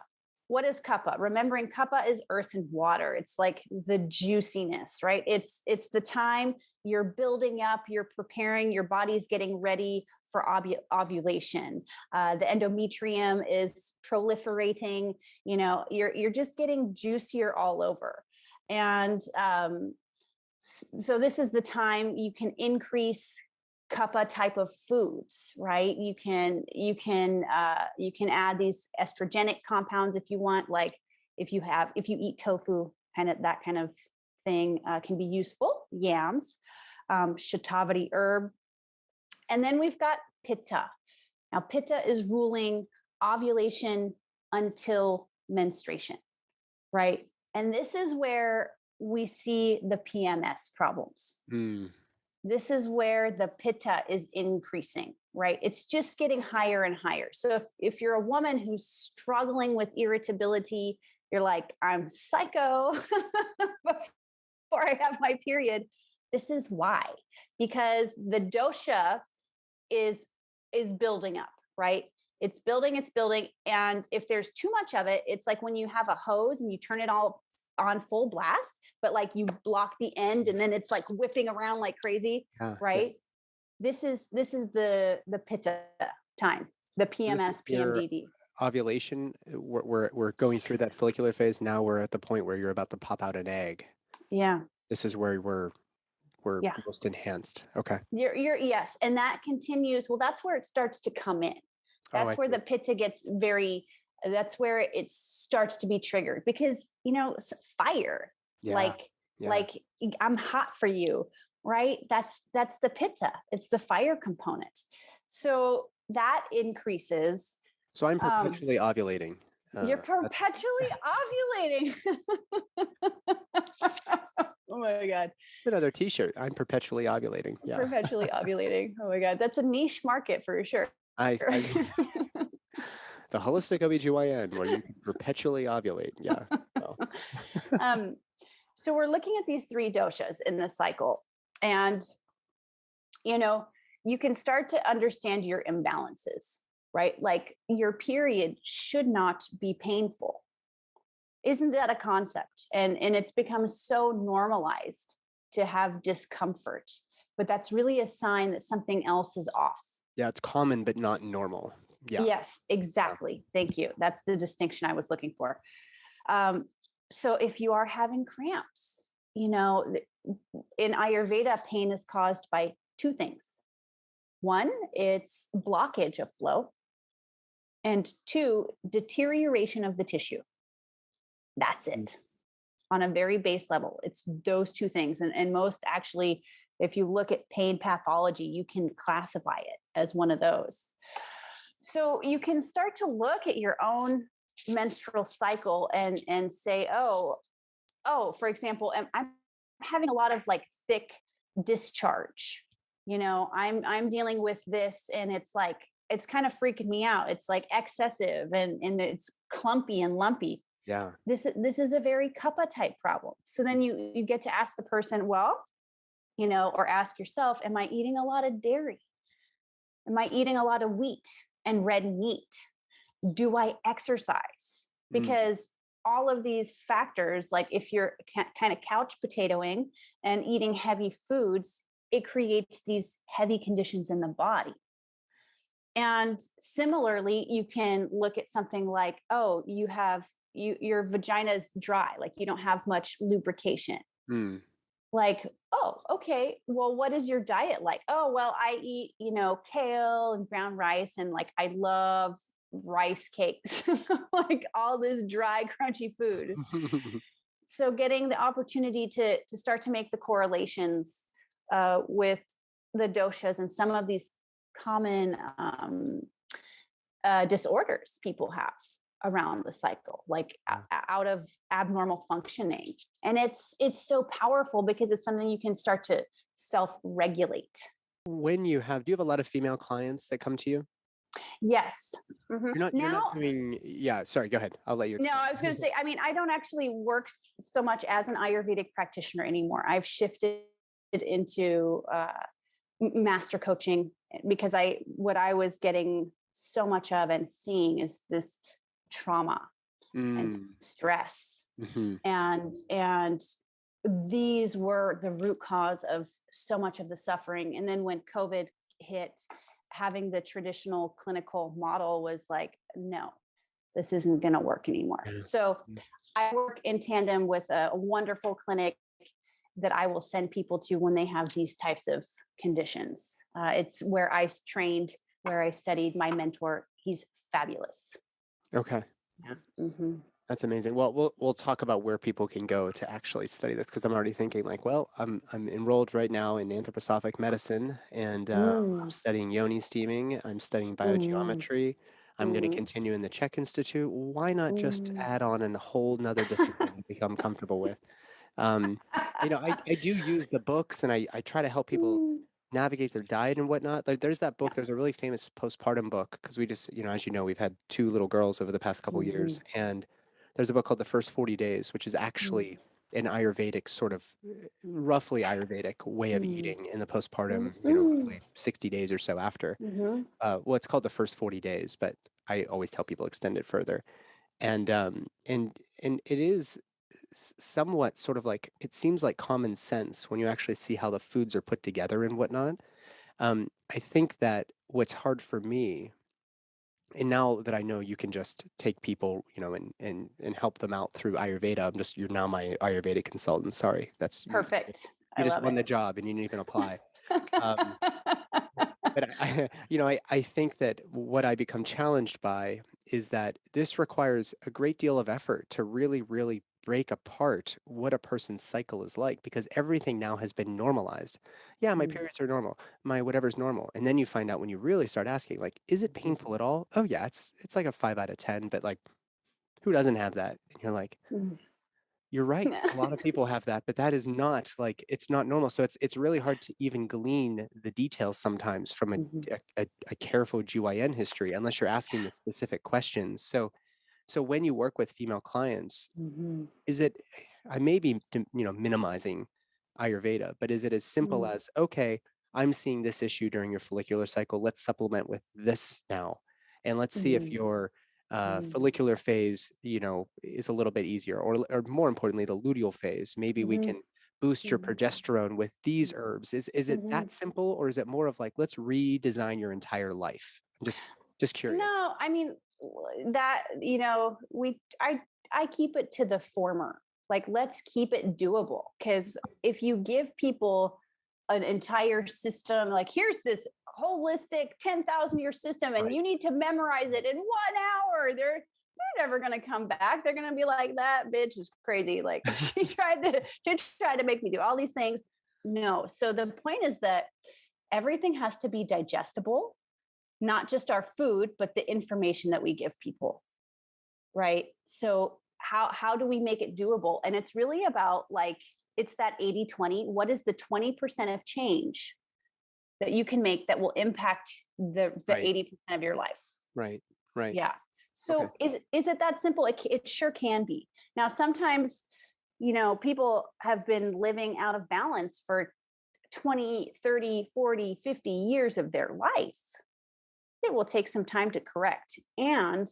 what is kapha? Remembering kapha is earth and water. It's like the juiciness, right? It's the time you're building up, you're preparing, your body's getting ready for ovulation. The endometrium is proliferating. You know, you're just getting juicier all over. And so this is the time you can increase kapha type of foods, right? You can add these estrogenic compounds if you want, like if you eat tofu, that kind of thing can be useful. Yams, shatavari herb, and then we've got pitta. Now pitta is ruling ovulation until menstruation, right? And this is where we see the PMS problems. This is where the pitta is increasing, right? It's just getting higher and higher. So if you're a woman who's struggling with irritability, you're like, I'm psycho before I have my period. This is why, because the dosha is building up, right? It's building. And if there's too much of it, it's like when you have a hose and you turn it all on full blast, but like you block the end and then it's like whipping around like crazy, right? Yeah. This is the pitta time, the PMS, PMDD. Ovulation, we're going through that follicular phase. Now we're at the point where you're about to pop out an egg. Yeah. This is where we're most enhanced. Okay. Yes. And that continues. Well, that's where it starts to come in. That's where the pitta gets that's where it starts to be triggered, because, you know, fire, like I'm hot for you, right? That's the pitta. It's the fire component. So that increases. So I'm perpetually ovulating. You're perpetually ovulating. Oh my God. It's another t-shirt. I'm perpetually ovulating. Yeah. Perpetually ovulating. Oh my God. That's a niche market for sure. The holistic OBGYN, where you can perpetually ovulate. Yeah. So we're looking at these 3 doshas in the cycle, and, you know, you can start to understand your imbalances, right? Like your period should not be painful. Isn't that a concept? And it's become so normalized to have discomfort, but that's really a sign that something else is off. Yeah, it's common, but not normal. Yeah. Yes, exactly. Thank you. That's the distinction I was looking for. So if you are having cramps, you know, in Ayurveda, pain is caused by 2 things. 1, it's blockage of flow. And 2, deterioration of the tissue. That's it. On a very base level, it's those 2 things. And most actually, if you look at pain pathology, you can classify it as one of those. So you can start to look at your own menstrual cycle and say, oh, for example, I'm having a lot of like thick discharge. You know, I'm dealing with this, and it's like, it's kind of freaking me out. It's like excessive and it's clumpy and lumpy. Yeah. This is a very kapha type problem. So then you get to ask the person, well, you know, or ask yourself, am I eating a lot of dairy? Am I eating a lot of wheat and red meat? Do I exercise? Because all of these factors, like if you're kind of couch potatoing and eating heavy foods, it creates these heavy conditions in the body. And similarly, you can look at something like, oh, your vagina is dry, like you don't have much lubrication. Like, oh, okay, well, what is your diet like? Oh, well, I eat, you know, kale and brown rice, and like I love rice cakes, like all this dry, crunchy food. So getting the opportunity to start to make the correlations with the doshas and some of these common disorders people have around the cycle, like out of abnormal functioning. And it's so powerful because it's something you can start to self-regulate. Do you have a lot of female clients that come to you? Yes. You're not doing, sorry, go ahead. I'll let you explain. No, I was going to say, I mean, I don't actually work so much as an Ayurvedic practitioner anymore. I've shifted into master coaching, because what I was getting so much of and seeing is this trauma and Mm. stress. Hmm. And these were the root cause of so much of the suffering. And then when COVID hit, having the traditional clinical model was like, no, this isn't going to work anymore. Yeah. So I work in tandem with a wonderful clinic that I will send people to when they have these types of conditions. It's where I trained, where I studied. My mentor, he's fabulous. Okay. Yeah. Mm-hmm. That's amazing. Well, we'll talk about where people can go to actually study this, because I'm already thinking like, well, I'm enrolled right now in anthroposophic medicine, and I'm studying yoni steaming. I'm studying biogeometry. I'm going to continue in the Czech Institute. Why not just add on a whole nother discipline to become comfortable with? Um, I do use the books, and I try to help people navigate their diet and whatnot. There's that book. There's a really famous postpartum book, because we just, as you know, we've had 2 little girls over the past couple years, and there's a book called The First 40 Days, which is actually an Ayurvedic sort of roughly Ayurvedic way of eating in the postpartum, roughly 60 days or so after. Well, it's called The First 40 Days, but I always tell people extend it further. And it is somewhat sort of like, it seems like common sense when you actually see how the foods are put together and whatnot. I think that what's hard for me, and now that I know you can just take people, and help them out through Ayurveda, you're now my Ayurvedic consultant. Sorry, that's you. Perfect. You I just love won it. the job, and you didn't even apply. Um, but I think that what I become challenged by is that this requires a great deal of effort to really, really break apart what a person's cycle is like, because everything now has been normalized. Yeah, my periods are normal. My whatever's normal. And then you find out when you really start asking, like, is it painful at all? Oh yeah, it's like a 5 out of 10, but like, who doesn't have that? And you're like, you're right. A lot of people have that, but that is not like, it's not normal. So it's really hard to even glean the details sometimes from a careful GYN history, unless you're asking the specific questions. So when you work with female clients, is it, I may be, minimizing Ayurveda, but is it as simple as, okay, I'm seeing this issue during your follicular cycle. Let's supplement with this now. And let's see if your follicular phase, is a little bit easier, or more importantly, the luteal phase. Maybe we can boost your progesterone with these herbs. Is it that simple, or is it more of like, let's redesign your entire life? I'm just curious. No, I mean that, I keep it to the former. Like, let's keep it doable, because if you give people an entire system, like, here's this holistic 10,000 year system and Right. you need to memorize it in 1 hour, they're never going to come back. They're going to be like, that bitch is crazy. Like, she tried to make me do all these things. No. So the point is that everything has to be digestible, not just our food, but the information that we give people. Right. So how do we make it doable? And it's really about, like, it's that 80-20. What is the 20% of change that you can make that will impact the Right. 80% of your life? Right. Right. Yeah. So is it that simple? It sure can be. Now, sometimes, people have been living out of balance for 20, 30, 40, 50 years of their life. It will take some time to correct. And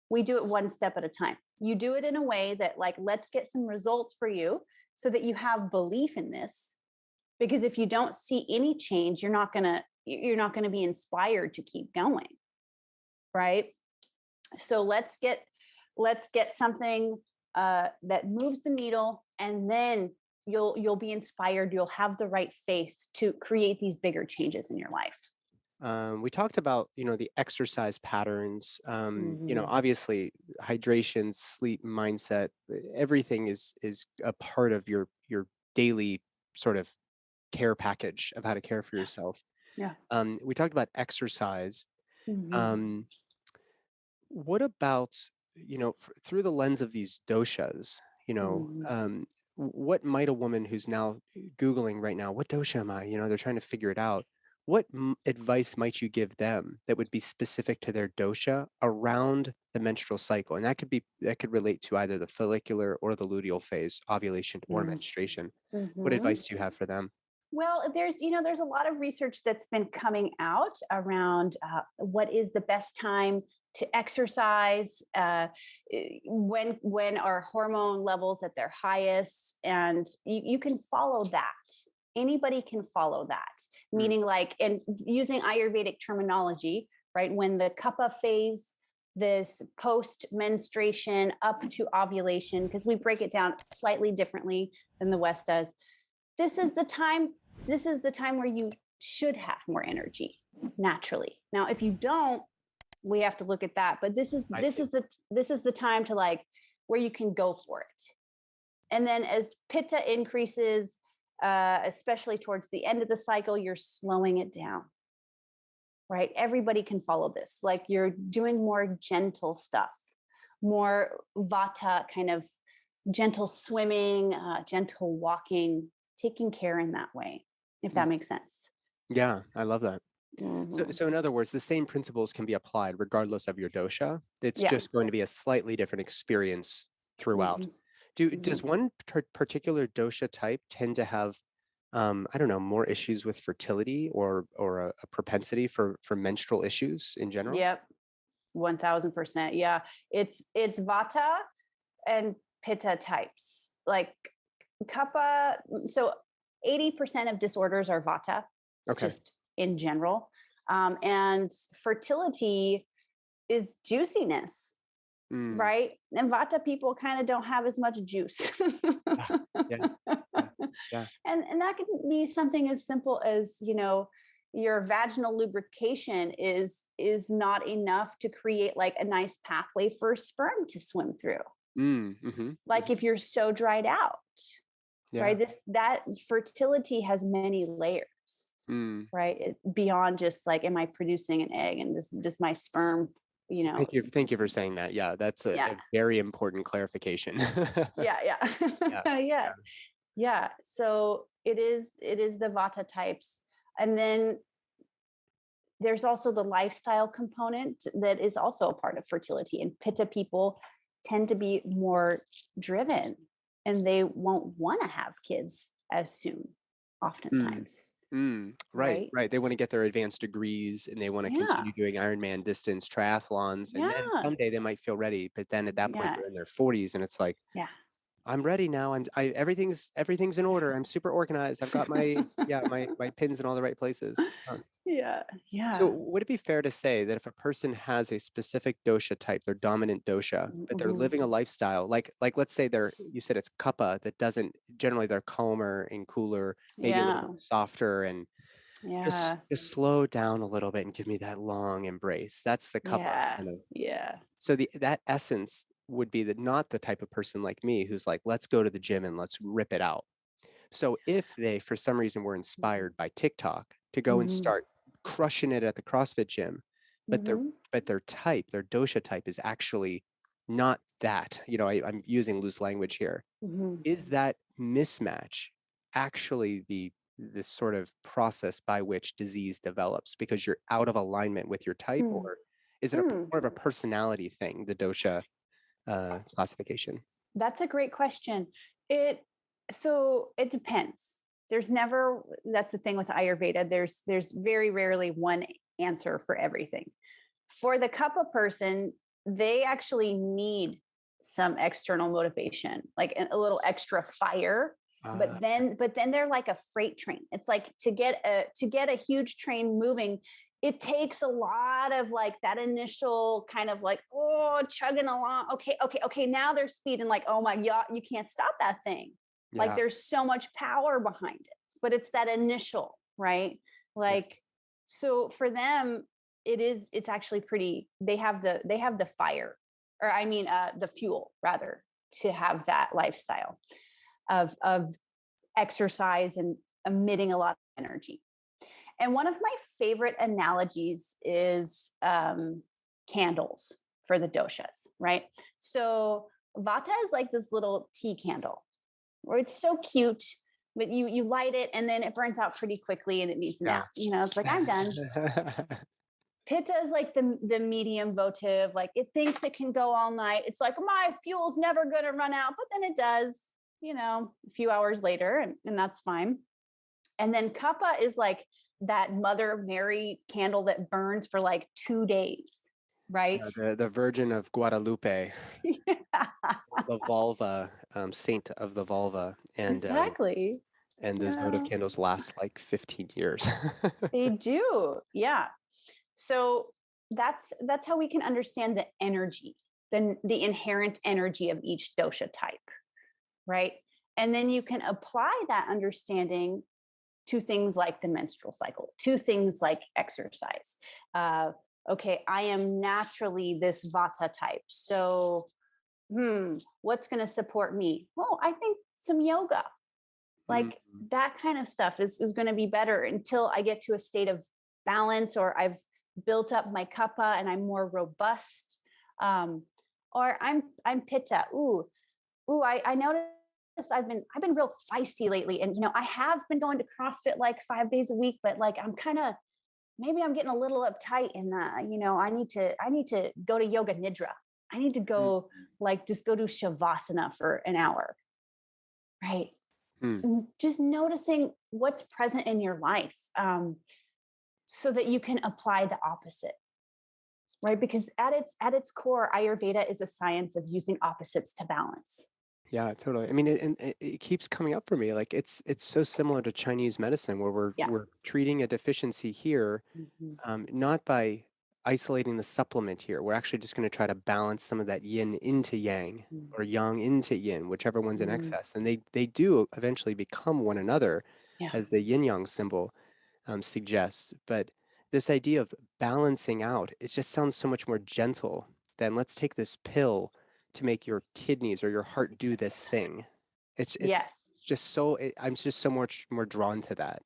we do it one step at a time. You do it in a way that, like, let's get some results for you so that you have belief in this. Because if you don't see any change, you're not going to be inspired to keep going. Right? So let's get something that moves the needle, and then you'll be inspired. You'll have the right faith to create these bigger changes in your life. We talked about, the exercise patterns. Obviously hydration, sleep, mindset, everything is a part of your daily sort of care package of how to care for yourself. Yeah. We talked about exercise. What about, through the lens of these doshas, what might a woman who's now Googling right now, what dosha am I? They're trying to figure it out. What advice might you give them that would be specific to their dosha around the menstrual cycle? And that could relate to either the follicular or the luteal phase, ovulation or menstruation. What advice do you have for them? Well, there's a lot of research that's been coming out around what is the best time to exercise, when our hormone levels at their highest, and you can follow that. Anybody can follow that, meaning like, and using Ayurvedic terminology, right? When the kapha phase, this post menstruation up to ovulation, because we break it down slightly differently than the West does. This is the time where you should have more energy naturally. Now, if you don't, we have to look at that. But this is the time to like where you can go for it. And then as pitta increases, especially towards the end of the cycle, you're slowing it down. Right? Everybody can follow this. Like you're doing more gentle stuff, more vata, kind of gentle swimming, gentle walking, taking care in that way, if that makes sense. Yeah, I love that. Mm-hmm. So in other words, the same principles can be applied regardless of your dosha. It's just going to be a slightly different experience throughout. Does one particular dosha type tend to have I don't know, more issues with fertility or a propensity for menstrual issues in general? Yep. 1000%. Yeah. It's vata and pitta types, like kapha. So 80% of disorders are vata, just in general. And fertility is juiciness, right? And vata people kind of don't have as much juice. Yeah. And that could be something as simple as, your vaginal lubrication is not enough to create like a nice pathway for sperm to swim through. Like if you're so dried out, right? That fertility has many layers, right? Beyond just like, am I producing an egg and does my sperm, Thank you for saying that. Yeah, that's a very important clarification. Yeah. So it is the vata types. And then there's also the lifestyle component that is also a part of fertility. And pitta people tend to be more driven and they won't want to have kids as soon, oftentimes. Right. They want to get their advanced degrees and they want to continue doing Ironman distance triathlons. And then someday they might feel ready. But then at that point, they're in their 40s and it's like, I'm ready now. Everything's in order. I'm super organized. I've got my my pins in all the right places. So would it be fair to say that if a person has a specific dosha type, their dominant dosha, but they're living a lifestyle like let's say you said it's kapha that doesn't, generally they're calmer and cooler, maybe a little bit softer, and just slow down a little bit and give me that long embrace. That's the kapha kind of. So that essence would be not the type of person like me who's like, let's go to the gym and let's rip it out. So if they, for some reason, were inspired by TikTok to go and start crushing it at the CrossFit gym, but their type, their dosha type is actually not that, I'm using loose language here. Is that mismatch actually this sort of process by which disease develops because you're out of alignment with your type, or is it more of a personality thing, the dosha classification? That's a great question. So it depends. That's the thing with Ayurveda. There's very rarely one answer for everything. For the kapha person, they actually need some external motivation, like a little extra fire. But then they're like a freight train. It's like to get a huge train moving, it takes a lot of like that initial kind of like, chugging along. Okay. Now there's speed and like, oh my God, you can't stop that thing. Like there's so much power behind it, but it's that initial, right? Like, so for them, it's actually pretty, they have the fire, or I mean, the fuel rather, to have that lifestyle of exercise and emitting a lot of energy. And one of my favorite analogies is candles for the doshas, right? So vata is like this little tea candle, where it's so cute, but you light it and then it burns out pretty quickly and it needs a nap. It's like, I'm done. Pitta is like the medium votive, like it thinks it can go all night. It's like, my fuel's never going to run out, but then it does, a few hours later, and that's fine. And then kapha is like that Mother Mary candle that burns for like 2 days. Right. The Virgin of Guadalupe, Yeah. the vulva, saint of the vulva, Exactly. and those votive Yeah. candles last like 15 years. They do. Yeah. So that's how we can understand the energy, the inherent energy of each dosha type, right? And then you can apply that understanding to things like the menstrual cycle, to things like exercise. Okay, I am naturally this vata type. So, what's going to support me? Well, I think some yoga, Mm, like that kind of stuff is going to be better until I get to a state of balance, or I've built up my kapha and I'm more robust. Um, or I'm pitta. I noticed I've been real feisty lately, and I have been going to CrossFit like 5 days a week, but like I'm kind of, maybe I'm getting a little uptight, and I need to go to yoga nidra. I need to mm, go, like, just go do shavasana for an hour, right? mm. Just noticing what's present in your life, so that you can apply the opposite, right? Because at its core, Ayurveda is a science of using opposites to balance. Yeah, totally. I mean, it keeps coming up for me. Like it's so similar to Chinese medicine, where Yeah. we're treating a deficiency here, Mhm. not by isolating the supplement here. We're actually just going to try to balance some of that yin into yang or yang into yin, whichever one's in Mhm. excess. And they do eventually become one another, Yeah. as the yin yang symbol suggests. But this idea of balancing out, it just sounds so much more gentle than let's take this pill to make your kidneys or your heart do this thing. It's Yes. just so I'm just so much more drawn to that.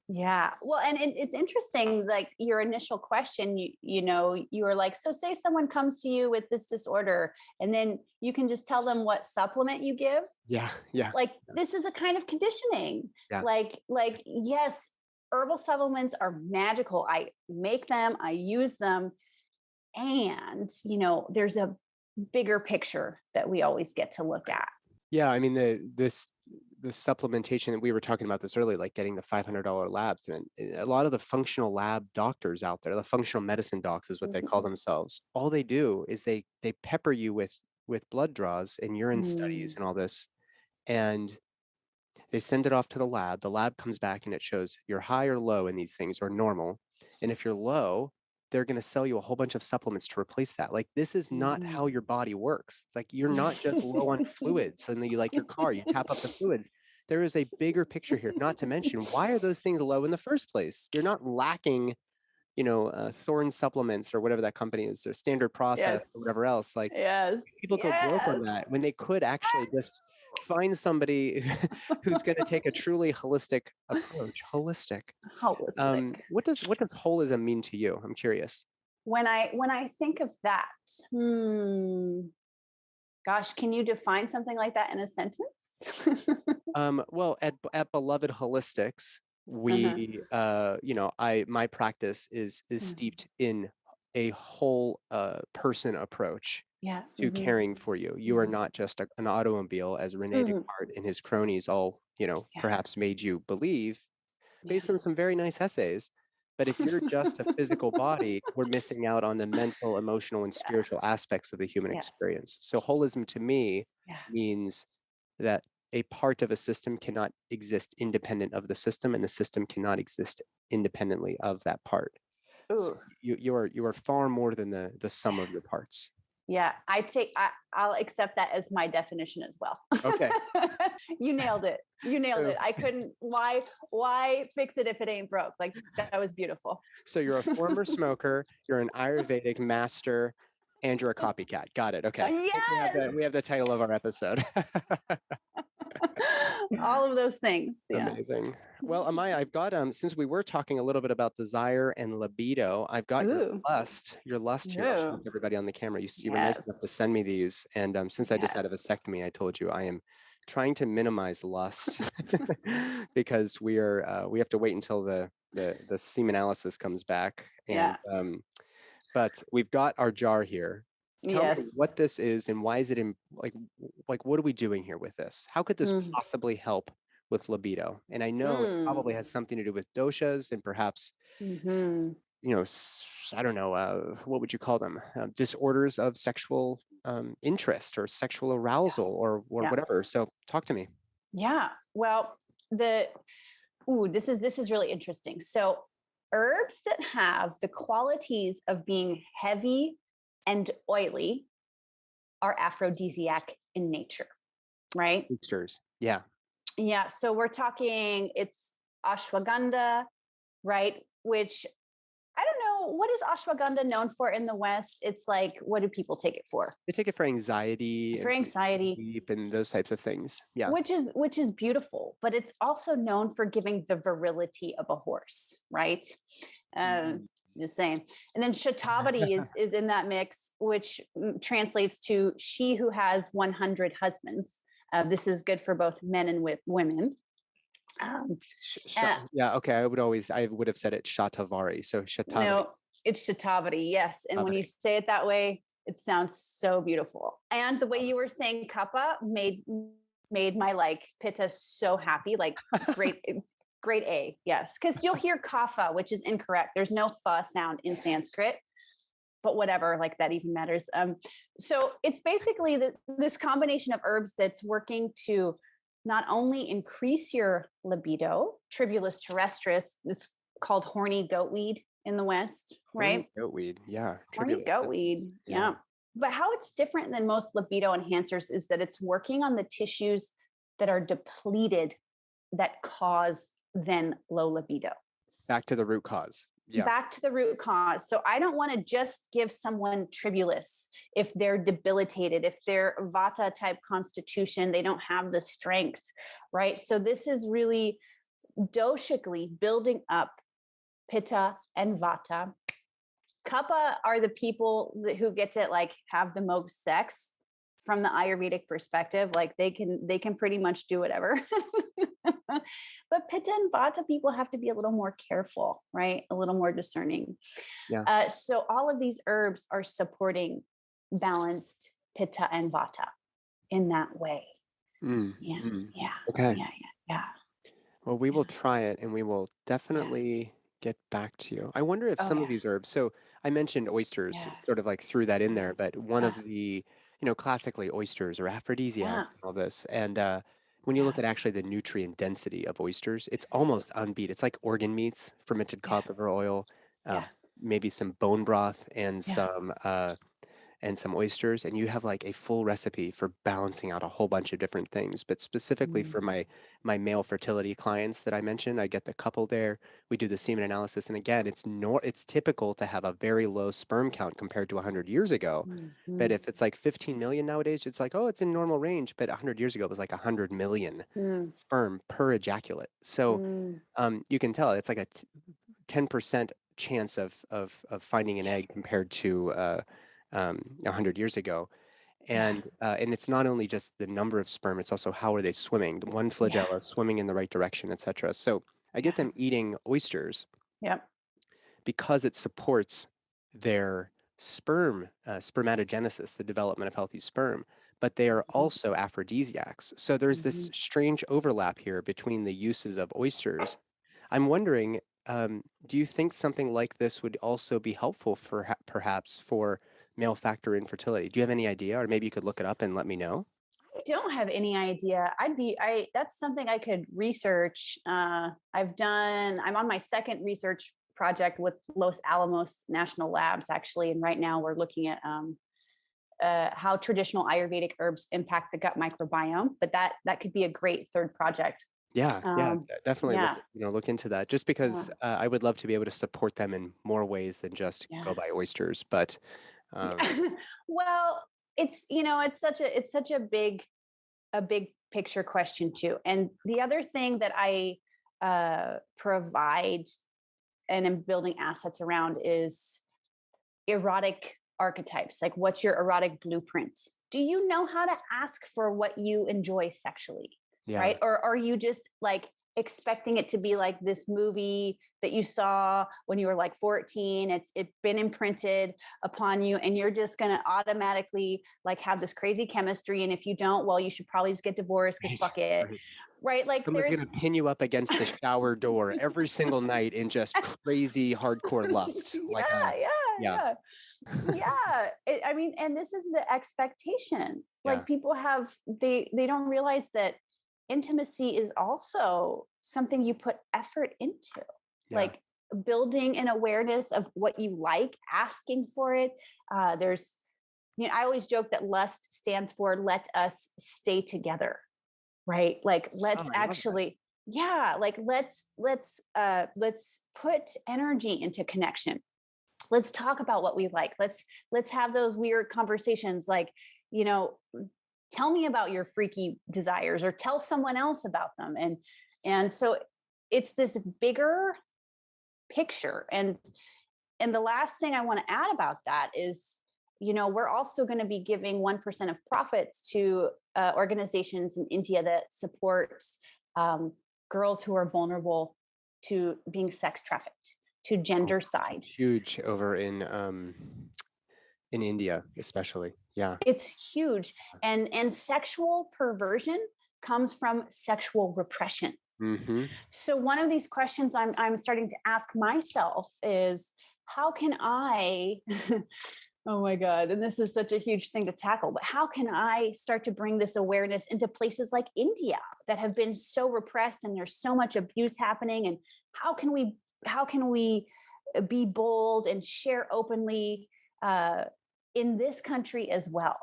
Yeah. Well, and it's interesting, like your initial question, you were like, so say someone comes to you with this disorder, and then you can just tell them what supplement you give. Yeah, yeah, Like, this is a kind of conditioning. yeah. Like, yes, herbal supplements are magical. I make them, I use them. And, there's a bigger picture that we always get to look at. Yeah, I mean the supplementation that we were talking about this earlier, like getting the $500 labs, and a lot of the functional lab doctors out there, the functional medicine docs is what they call Mhm. themselves. All they do is they pepper you with blood draws and urine studies Mm. and all this, and they send it off to the lab. The lab comes back and it shows you're high or low in these things or normal. And if you're low, they're going to sell you a whole bunch of supplements to replace that. Like, this is not Mhm. how your body works. Like, you're not just low on fluids and then you, like your car, you tap up the fluids. There is a bigger picture here, not to mention, why are those things low in the first place? You're not lacking, Thorne supplements or whatever that company is, their standard process Yes. or whatever else. Like, Yes. people go broke Yes. on that when they could actually just find somebody who's going to take a truly holistic approach. Holistic. Holistic. What does holism mean to you? I'm curious. When I think of that, hmm, gosh, can you define something like that in a sentence? Well, at Beloved Holistics, Uh-huh. my practice is Mhm. steeped in a whole person approach Yeah. to Hmm. caring for you. You are Hmm. not just an automobile, as Rene Hmm. Descartes and his cronies all, Yeah. perhaps made you believe, Yeah. based on some very nice essays. But if you're just a physical body, we're missing out on the mental, emotional, and Yeah. spiritual aspects of the human Yes. experience. So holism to me Yeah. means that a part of a system cannot exist independent of the system, and the system cannot exist independently of that part. So Ooh. you are far more than the sum of your parts. Yeah. I'll accept that as my definition as well. Okay. You nailed it. You nailed So it. I couldn't, why fix it if it ain't broke? Like, that was beautiful. so you're a former smoker, you're an Ayurvedic master, and you're a copycat. Got it. Okay. I think Yes. we have the title of our episode. All of those things. Yeah. Amazing. Well, Amaya, I've got since we were talking a little bit about desire and libido, I've got your Ooh. lust here. I'll show Ooh. everybody on the camera. You were nice Yes. enough to send me these, and since I just had a Yes. vasectomy, I told you I am trying to minimize lust because we have to wait until the semen analysis comes back, and Yeah. but we've got our jar here. Tell me Yes. what this is and why is it in like what are we doing here with this? How could this Mm. possibly help with libido? And I know it probably Mm. has something to do with doshas and perhaps Hmm. I don't know, what would you call them? Disorders of sexual interest or sexual arousal or whatever. So talk to me. Yeah. Well, this is really interesting. So herbs that have the qualities of being heavy and oily are aphrodisiac in nature, right? Boosters. Yeah. Yeah. So we're talking, it's ashwagandha, right? Which I don't know, what is ashwagandha known for in the West? It's like, what do people take it for? They take it for anxiety For anxiety, sleep and those types of things. Yeah. which is beautiful, but it's also known for giving the virility of a horse, right? Mhm. Just saying. And then Shatabadi is in that mix, which translates to she who has 100 husbands. This is good for both men and with women. Yeah. Okay. I would have said it Shatavari. So Shatavari. No, it's Shatabadi. Yes. And when you say it that way, it sounds so beautiful. And the way you were saying kappa made my like pitta so happy, like great, great A. Yes. Because you'll hear kapha, which is incorrect. There's no fa sound in Sanskrit, but whatever, like that even matters. So it's basically this combination of herbs that's working to not only increase your libido, tribulus terrestris, it's called horny goatweed in the West, right? Goatweed. Yeah. Horny goatweed. Yeah. But how it's different than most libido enhancers is that it's working on the tissues that are depleted that cause then low libido. Back to the root cause. Yeah. Back to the root cause. So I don't want to just give someone tribulus if they're debilitated, if they're vata type constitution, they don't have the strength, right? So this is really doshically building up pitta and vata. Kapha are the people who get to like have the most sex from the Ayurvedic perspective. Like they can pretty much do whatever. But pitta and vata people have to be a little more careful, right? A little more discerning. Yeah. So all of these herbs are supporting balanced pitta and vata in that way. Yeah. Okay. Yeah. Well, we will try it and we will definitely get back to you. I wonder if some of these herbs, so I mentioned oysters, sort of like threw that in there, but one of the, classically oysters are aphrodisiacs and all this. And when you look at actually the nutrient density of oysters, it's almost unbeat. It's like organ meats, fermented cod liver oil, maybe some bone broth and some oysters, and you have like a full recipe for balancing out a whole bunch of different things. But specifically for my male fertility clients that I mentioned, I get the couple there. We do the semen analysis, and again, it's typical to have a very low sperm count compared to 100 years ago. But if it's like 15 million nowadays, it's like, oh, it's in normal range. But 100 years ago, it was like 100 million sperm per ejaculate. So you can tell it's like a 10% chance of finding an egg compared to 100 years ago. And it's not only just the number of sperm, it's also how are they swimming, one flagella swimming in the right direction, etc. So I get them eating oysters because it supports their spermatogenesis, the development of healthy sperm, but they are also aphrodisiacs. So there's this strange overlap here between the uses of oysters. I'm wondering, do you think something like this would also be helpful for perhaps for male factor infertility? Do you have any idea, or maybe you could look it up and let me know? I don't have any idea. That's something I could research. I'm on my second research project with Los Alamos National Labs, actually. And right now we're looking at how traditional Ayurvedic herbs impact the gut microbiome, but that could be a great third project. Definitely look into that, just because I would love to be able to support them in more ways than just go buy oysters. But well, it's such a big picture question too. And the other thing that I provide and am building assets around is erotic archetypes. Like, what's your erotic blueprint? Do you know how to ask for what you enjoy sexually? Right? Or are you just like expecting it to be like this movie that you saw when you were like 14. It's been imprinted upon you, and you're just going to automatically like have this crazy chemistry. And if you don't, well, you should probably just get divorced because fuck it. Right. Right. Like Someone's going to pin you up against the shower door every single night in just crazy hardcore lust. Yeah. I mean, and this is the expectation. Like people have, they don't realize that intimacy is also something you put effort into, like building an awareness of what you like, asking for it. There's, I always joke that lust stands for let us stay together, right? Like let's like let's put energy into connection. Let's talk about what we like. Let's have those weird conversations like, tell me about your freaky desires or tell someone else about them. And so it's this bigger picture. And the last thing I want to add about that is, we're also going to be giving 1% of profits to organizations in India that support girls who are vulnerable to being sex trafficked, to gender side. Huge over in India, especially. Yeah. It's huge. And sexual perversion comes from sexual repression. Mm-hmm. So one of these questions I'm starting to ask myself is, how can I, oh my God, and this is such a huge thing to tackle, but how can I start to bring this awareness into places like India that have been so repressed and there's so much abuse happening? And how can we be bold and share openly in this country as well,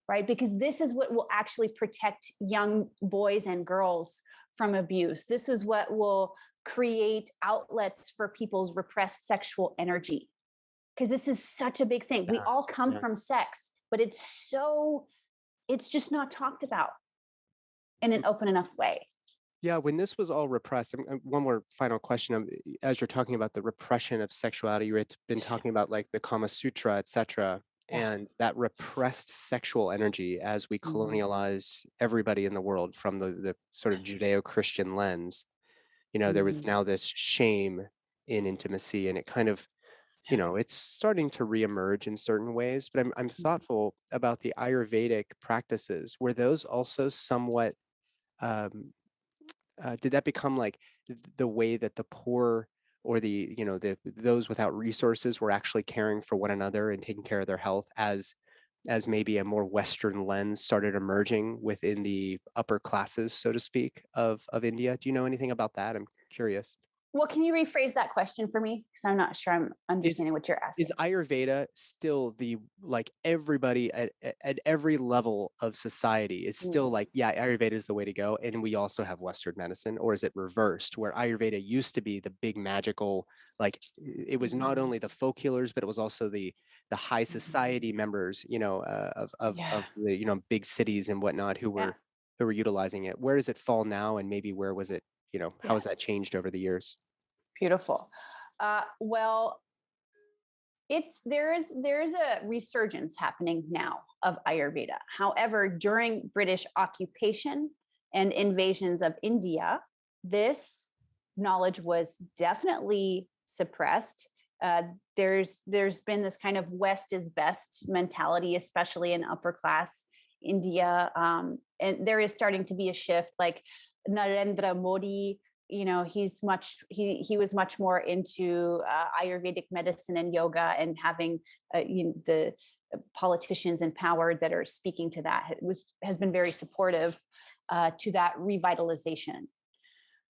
right? Because this is what will actually protect young boys and girls from abuse. This is what will create outlets for people's repressed sexual energy. Because this is such a big thing. We all come from sex, but it's just not talked about in an open enough way. Yeah, when this was all repressed, one more final question. As you're talking about the repression of sexuality, you've been talking about like the Kama Sutra, etc., and that repressed sexual energy as we colonialize everybody in the world from the sort of Judeo-Christian lens. There was now this shame in intimacy, and it kind of, it's starting to reemerge in certain ways. But I'm thoughtful about the Ayurvedic practices. Were those also somewhat did that become like the way that the poor or those without resources were actually caring for one another and taking care of their health as maybe a more Western lens started emerging within the upper classes, so to speak, of India? Do you know anything about that? I'm curious. Well, can you rephrase that question for me? Because I'm not sure I'm understanding what you're asking. Is Ayurveda still everybody at every level of society is still like, Ayurveda is the way to go, and we also have Western medicine? Or is it reversed, where Ayurveda used to be the big magical, like it was not only the folk healers, but it was also the high society members, of the big cities and whatnot who were utilizing it? Where does it fall now, and maybe where was it? How has that changed over the years? Beautiful. Well, there's a resurgence happening now of Ayurveda. However, during British occupation and invasions of India, this knowledge was definitely suppressed. There's been this kind of West is best mentality, especially in upper class India, and there is starting to be a shift. Like Narendra Modi, he was much more into Ayurvedic medicine and yoga, and having the politicians in power that are speaking to that has been very supportive to that revitalization.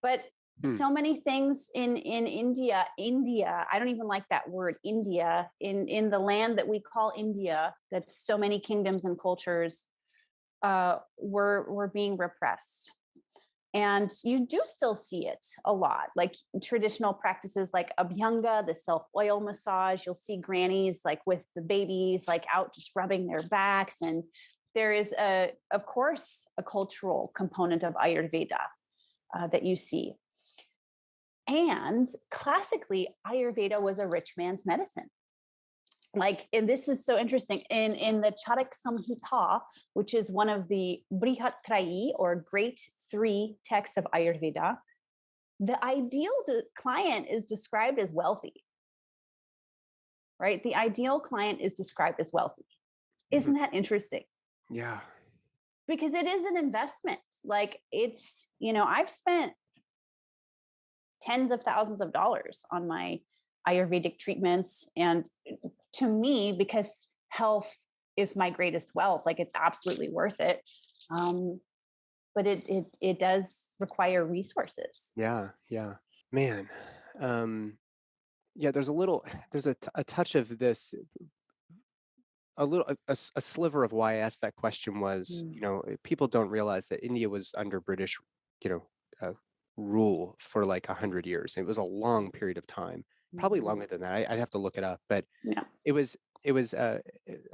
But so many things in India, I don't even like that word, India, in the land that we call India, that's so many kingdoms and cultures, were being repressed. And you do still see it a lot, like traditional practices like Abhyanga, the self-oil massage. You'll see grannies like with the babies, like out just rubbing their backs. And there is, of course, a cultural component of Ayurveda that you see. And classically, Ayurveda was a rich man's medicine. And this is so interesting, in the Charak Samhita, which is one of the Brihat Trayi, or Great Three texts of Ayurveda, the ideal client is described as wealthy, right? The ideal client is described as wealthy. Isn't that interesting? Yeah. Because it is an investment. Like it's, I've spent tens of thousands of dollars on my Ayurvedic treatments. And to me, because health is my greatest wealth, like it's absolutely worth it. But it does require resources. Yeah. Yeah. Man. Yeah, there's a touch of this, a sliver of why I asked that question was, people don't realize that India was under British, you know, rule for like 100 years. It was a long period of time, probably longer than that. I'd have to look it up, but Yeah. it was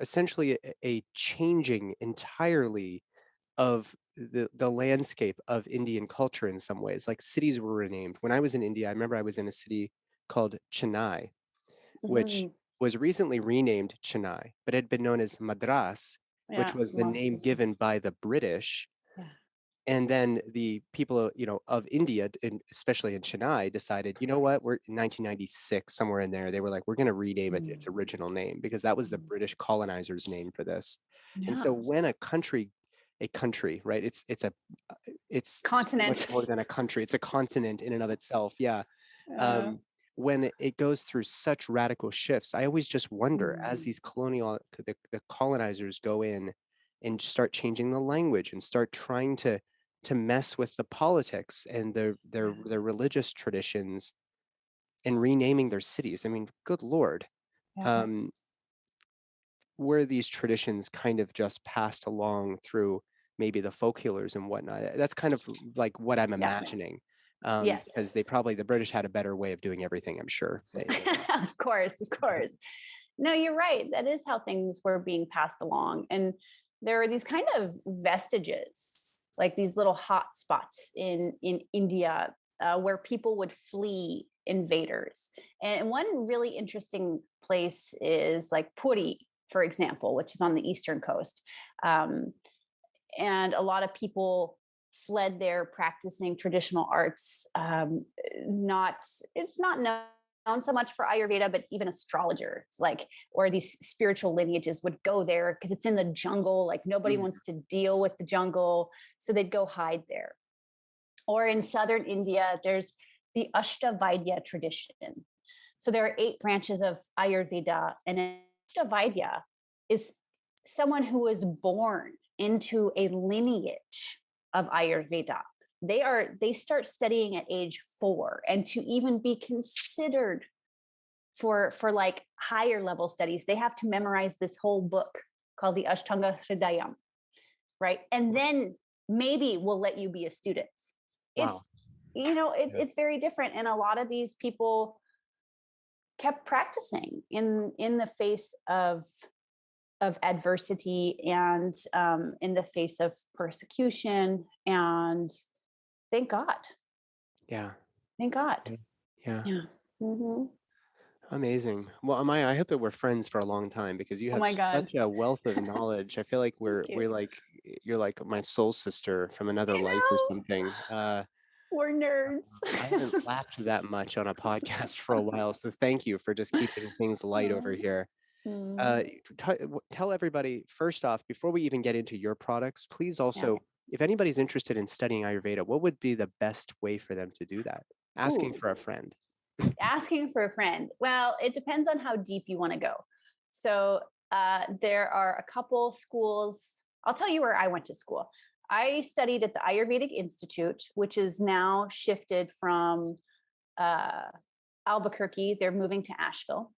essentially a changing entirely of the landscape of Indian culture in some ways. Like cities were renamed. When I was in India, I remember I was in a city called Chennai, which was recently renamed Chennai, but had been known as Madras, which was the name given by the British. Yeah. And then the people, of India, especially in Chennai, decided, you know what, we're in 1996, somewhere in there, they were like, we're going to rename it its original name, because that was the British colonizers' name for this. Yeah. And so when a country, right? It's continent, much more than a country. It's a continent in and of itself. Yeah. When it goes through such radical shifts, I always just wonder, as these the colonizers go in and start changing the language and start trying to mess with the politics and their religious traditions and renaming their cities. I mean, good Lord. Yeah. Were these traditions kind of just passed along through maybe the folk healers and whatnot? That's kind of like what I'm imagining. Yes. Because the British had a better way of doing everything, I'm sure. Of course. No, you're right. That is how things were being passed along. And there are these kind of vestiges, like these little hot spots in India where people would flee invaders. And one really interesting place is like Puri, for example, which is on the eastern coast. And a lot of people fled there practicing traditional arts. It's not known so much for Ayurveda, but even astrologers, or these spiritual lineages would go there because it's in the jungle. Like nobody wants to deal with the jungle, so they'd go hide there. Or in southern India, there's the Ashtavaidya tradition. So there are 8 branches of Ayurveda, and Ashtavaidya is someone who was born into a lineage of Ayurveda. They start studying at age 4, and to even be considered for like higher level studies, they have to memorize this whole book called the Ashtanga Hridayam, right? And then maybe we'll let you be a student. Wow. It's very different, and a lot of these people kept practicing in the face of adversity and in the face of persecution, and thank God. Yeah. Thank God. Yeah. Mm-hmm. Amazing. Well, Amaya, I hope that we're friends for a long time, because you have such a wealth of knowledge. I feel like you're like my soul sister from another life or something. We're nerds. I haven't laughed that much on a podcast for a while, so thank you for just keeping things light over here. Tell everybody, first off, before we even get into your products, please also, if anybody's interested in studying Ayurveda, what would be the best way for them to do that? Asking for a friend. Asking for a friend. Well, it depends on how deep you want to go. So there are a couple schools. I'll tell you where I went to school. I studied at the Ayurvedic Institute, which is now shifted from Albuquerque. They're moving to Asheville.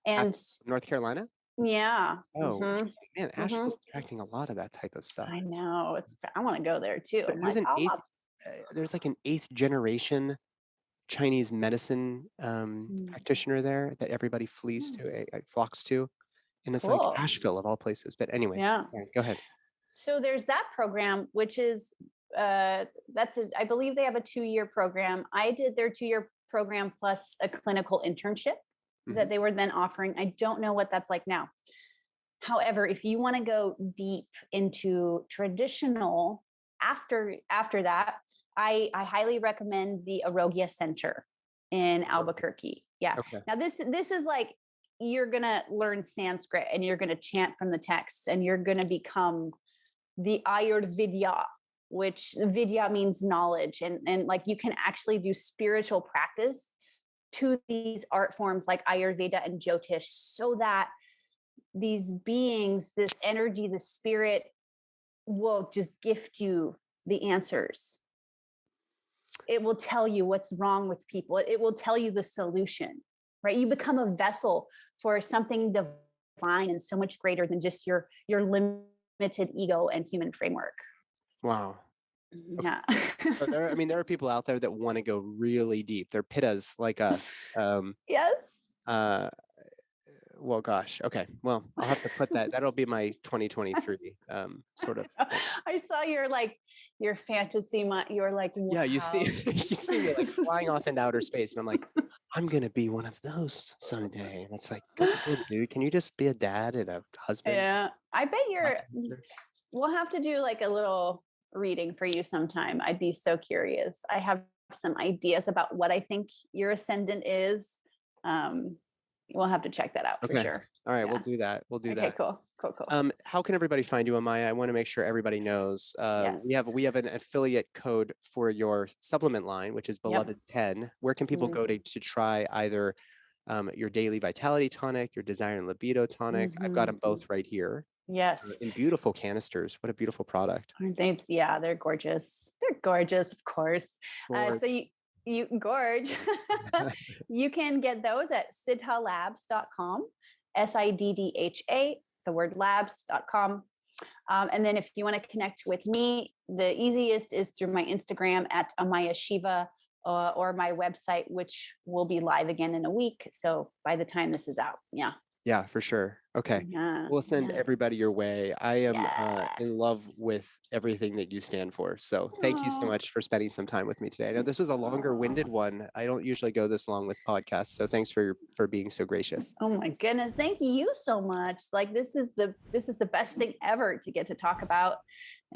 And North Carolina? Yeah. Oh, man, Asheville's attracting a lot of that type of stuff. I know. I want to go there too. There's like an 8th generation Chinese medicine practitioner there that everybody flocks to. And it's like Asheville of all places. But anyways, go ahead. So there's that program, which is, I believe they have a 2-year program. I did their 2-year program plus a clinical internship that they were then offering. I don't know what that's like now. However, if you want to go deep into traditional after that, I highly recommend the Arogya Center in Albuquerque. Yeah. Okay. Now this is like, you're gonna learn Sanskrit and you're gonna chant from the text and you're gonna become the Ayurveda, which Vidya means knowledge, and like you can actually do spiritual practice to these art forms like Ayurveda and Jyotish, so that these beings, this energy, the spirit will just gift you the answers. It will tell you what's wrong with people. It will tell you the solution, right? You become a vessel for something divine and so much greater than just your limited ego and human framework. Wow. Yeah. So there are people out there that want to go really deep. They're pittas like us. Yes. Well, gosh. Okay. Well, I'll have to put that. That'll be my 2023 sort of. I saw your fantasy. You're like, wow. Yeah, you see me like flying off into outer space, and I'm like, I'm gonna be one of those someday. And it's like, good Lord, dude, can you just be a dad and a husband? Yeah, I bet we'll have to do like a little reading for you sometime. I'd be so curious. I have some ideas about what I think your ascendant is. We'll have to check that out for sure. All right, we'll do that. Okay, cool. How can everybody find you, Amaya? I want to make sure everybody knows. Yes. We have an affiliate code for your supplement line, which is Beloved 10. Where can people go to try either your daily vitality tonic, your desire and libido tonic? I've got them both right here. Yes. In beautiful canisters. What a beautiful product. Aren't they? Yeah, they're gorgeous. They're gorgeous, of course. So you gorge. You can get those at siddhalabs.com, SIDDHA, the word labs.com. And then if you want to connect with me, the easiest is through my Instagram at Amaya Shiva, or my website, which will be live again in a week. So by the time this is out. Yeah. Yeah, for sure. Okay. We'll send everybody your way. I am in love with everything that you stand for. So thank you so much for spending some time with me today. I know this was a longer winded one. I don't usually go this long with podcasts. So thanks for being so gracious. Oh my goodness. Thank you so much. Like this is the best thing ever to get to talk about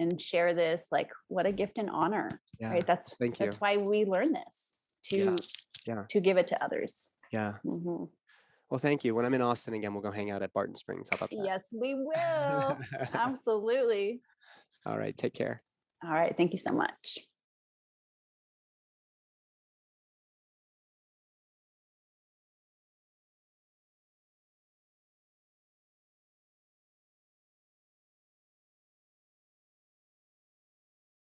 and share this. Like what a gift and honor. Yeah. Right. That's why we learn this to give it to others. Yeah. Mm-hmm. Well, thank you. When I'm in Austin again, we'll go hang out at Barton Springs. How about that? Yes, we will. Absolutely. All right. Take care. All right. Thank you so much.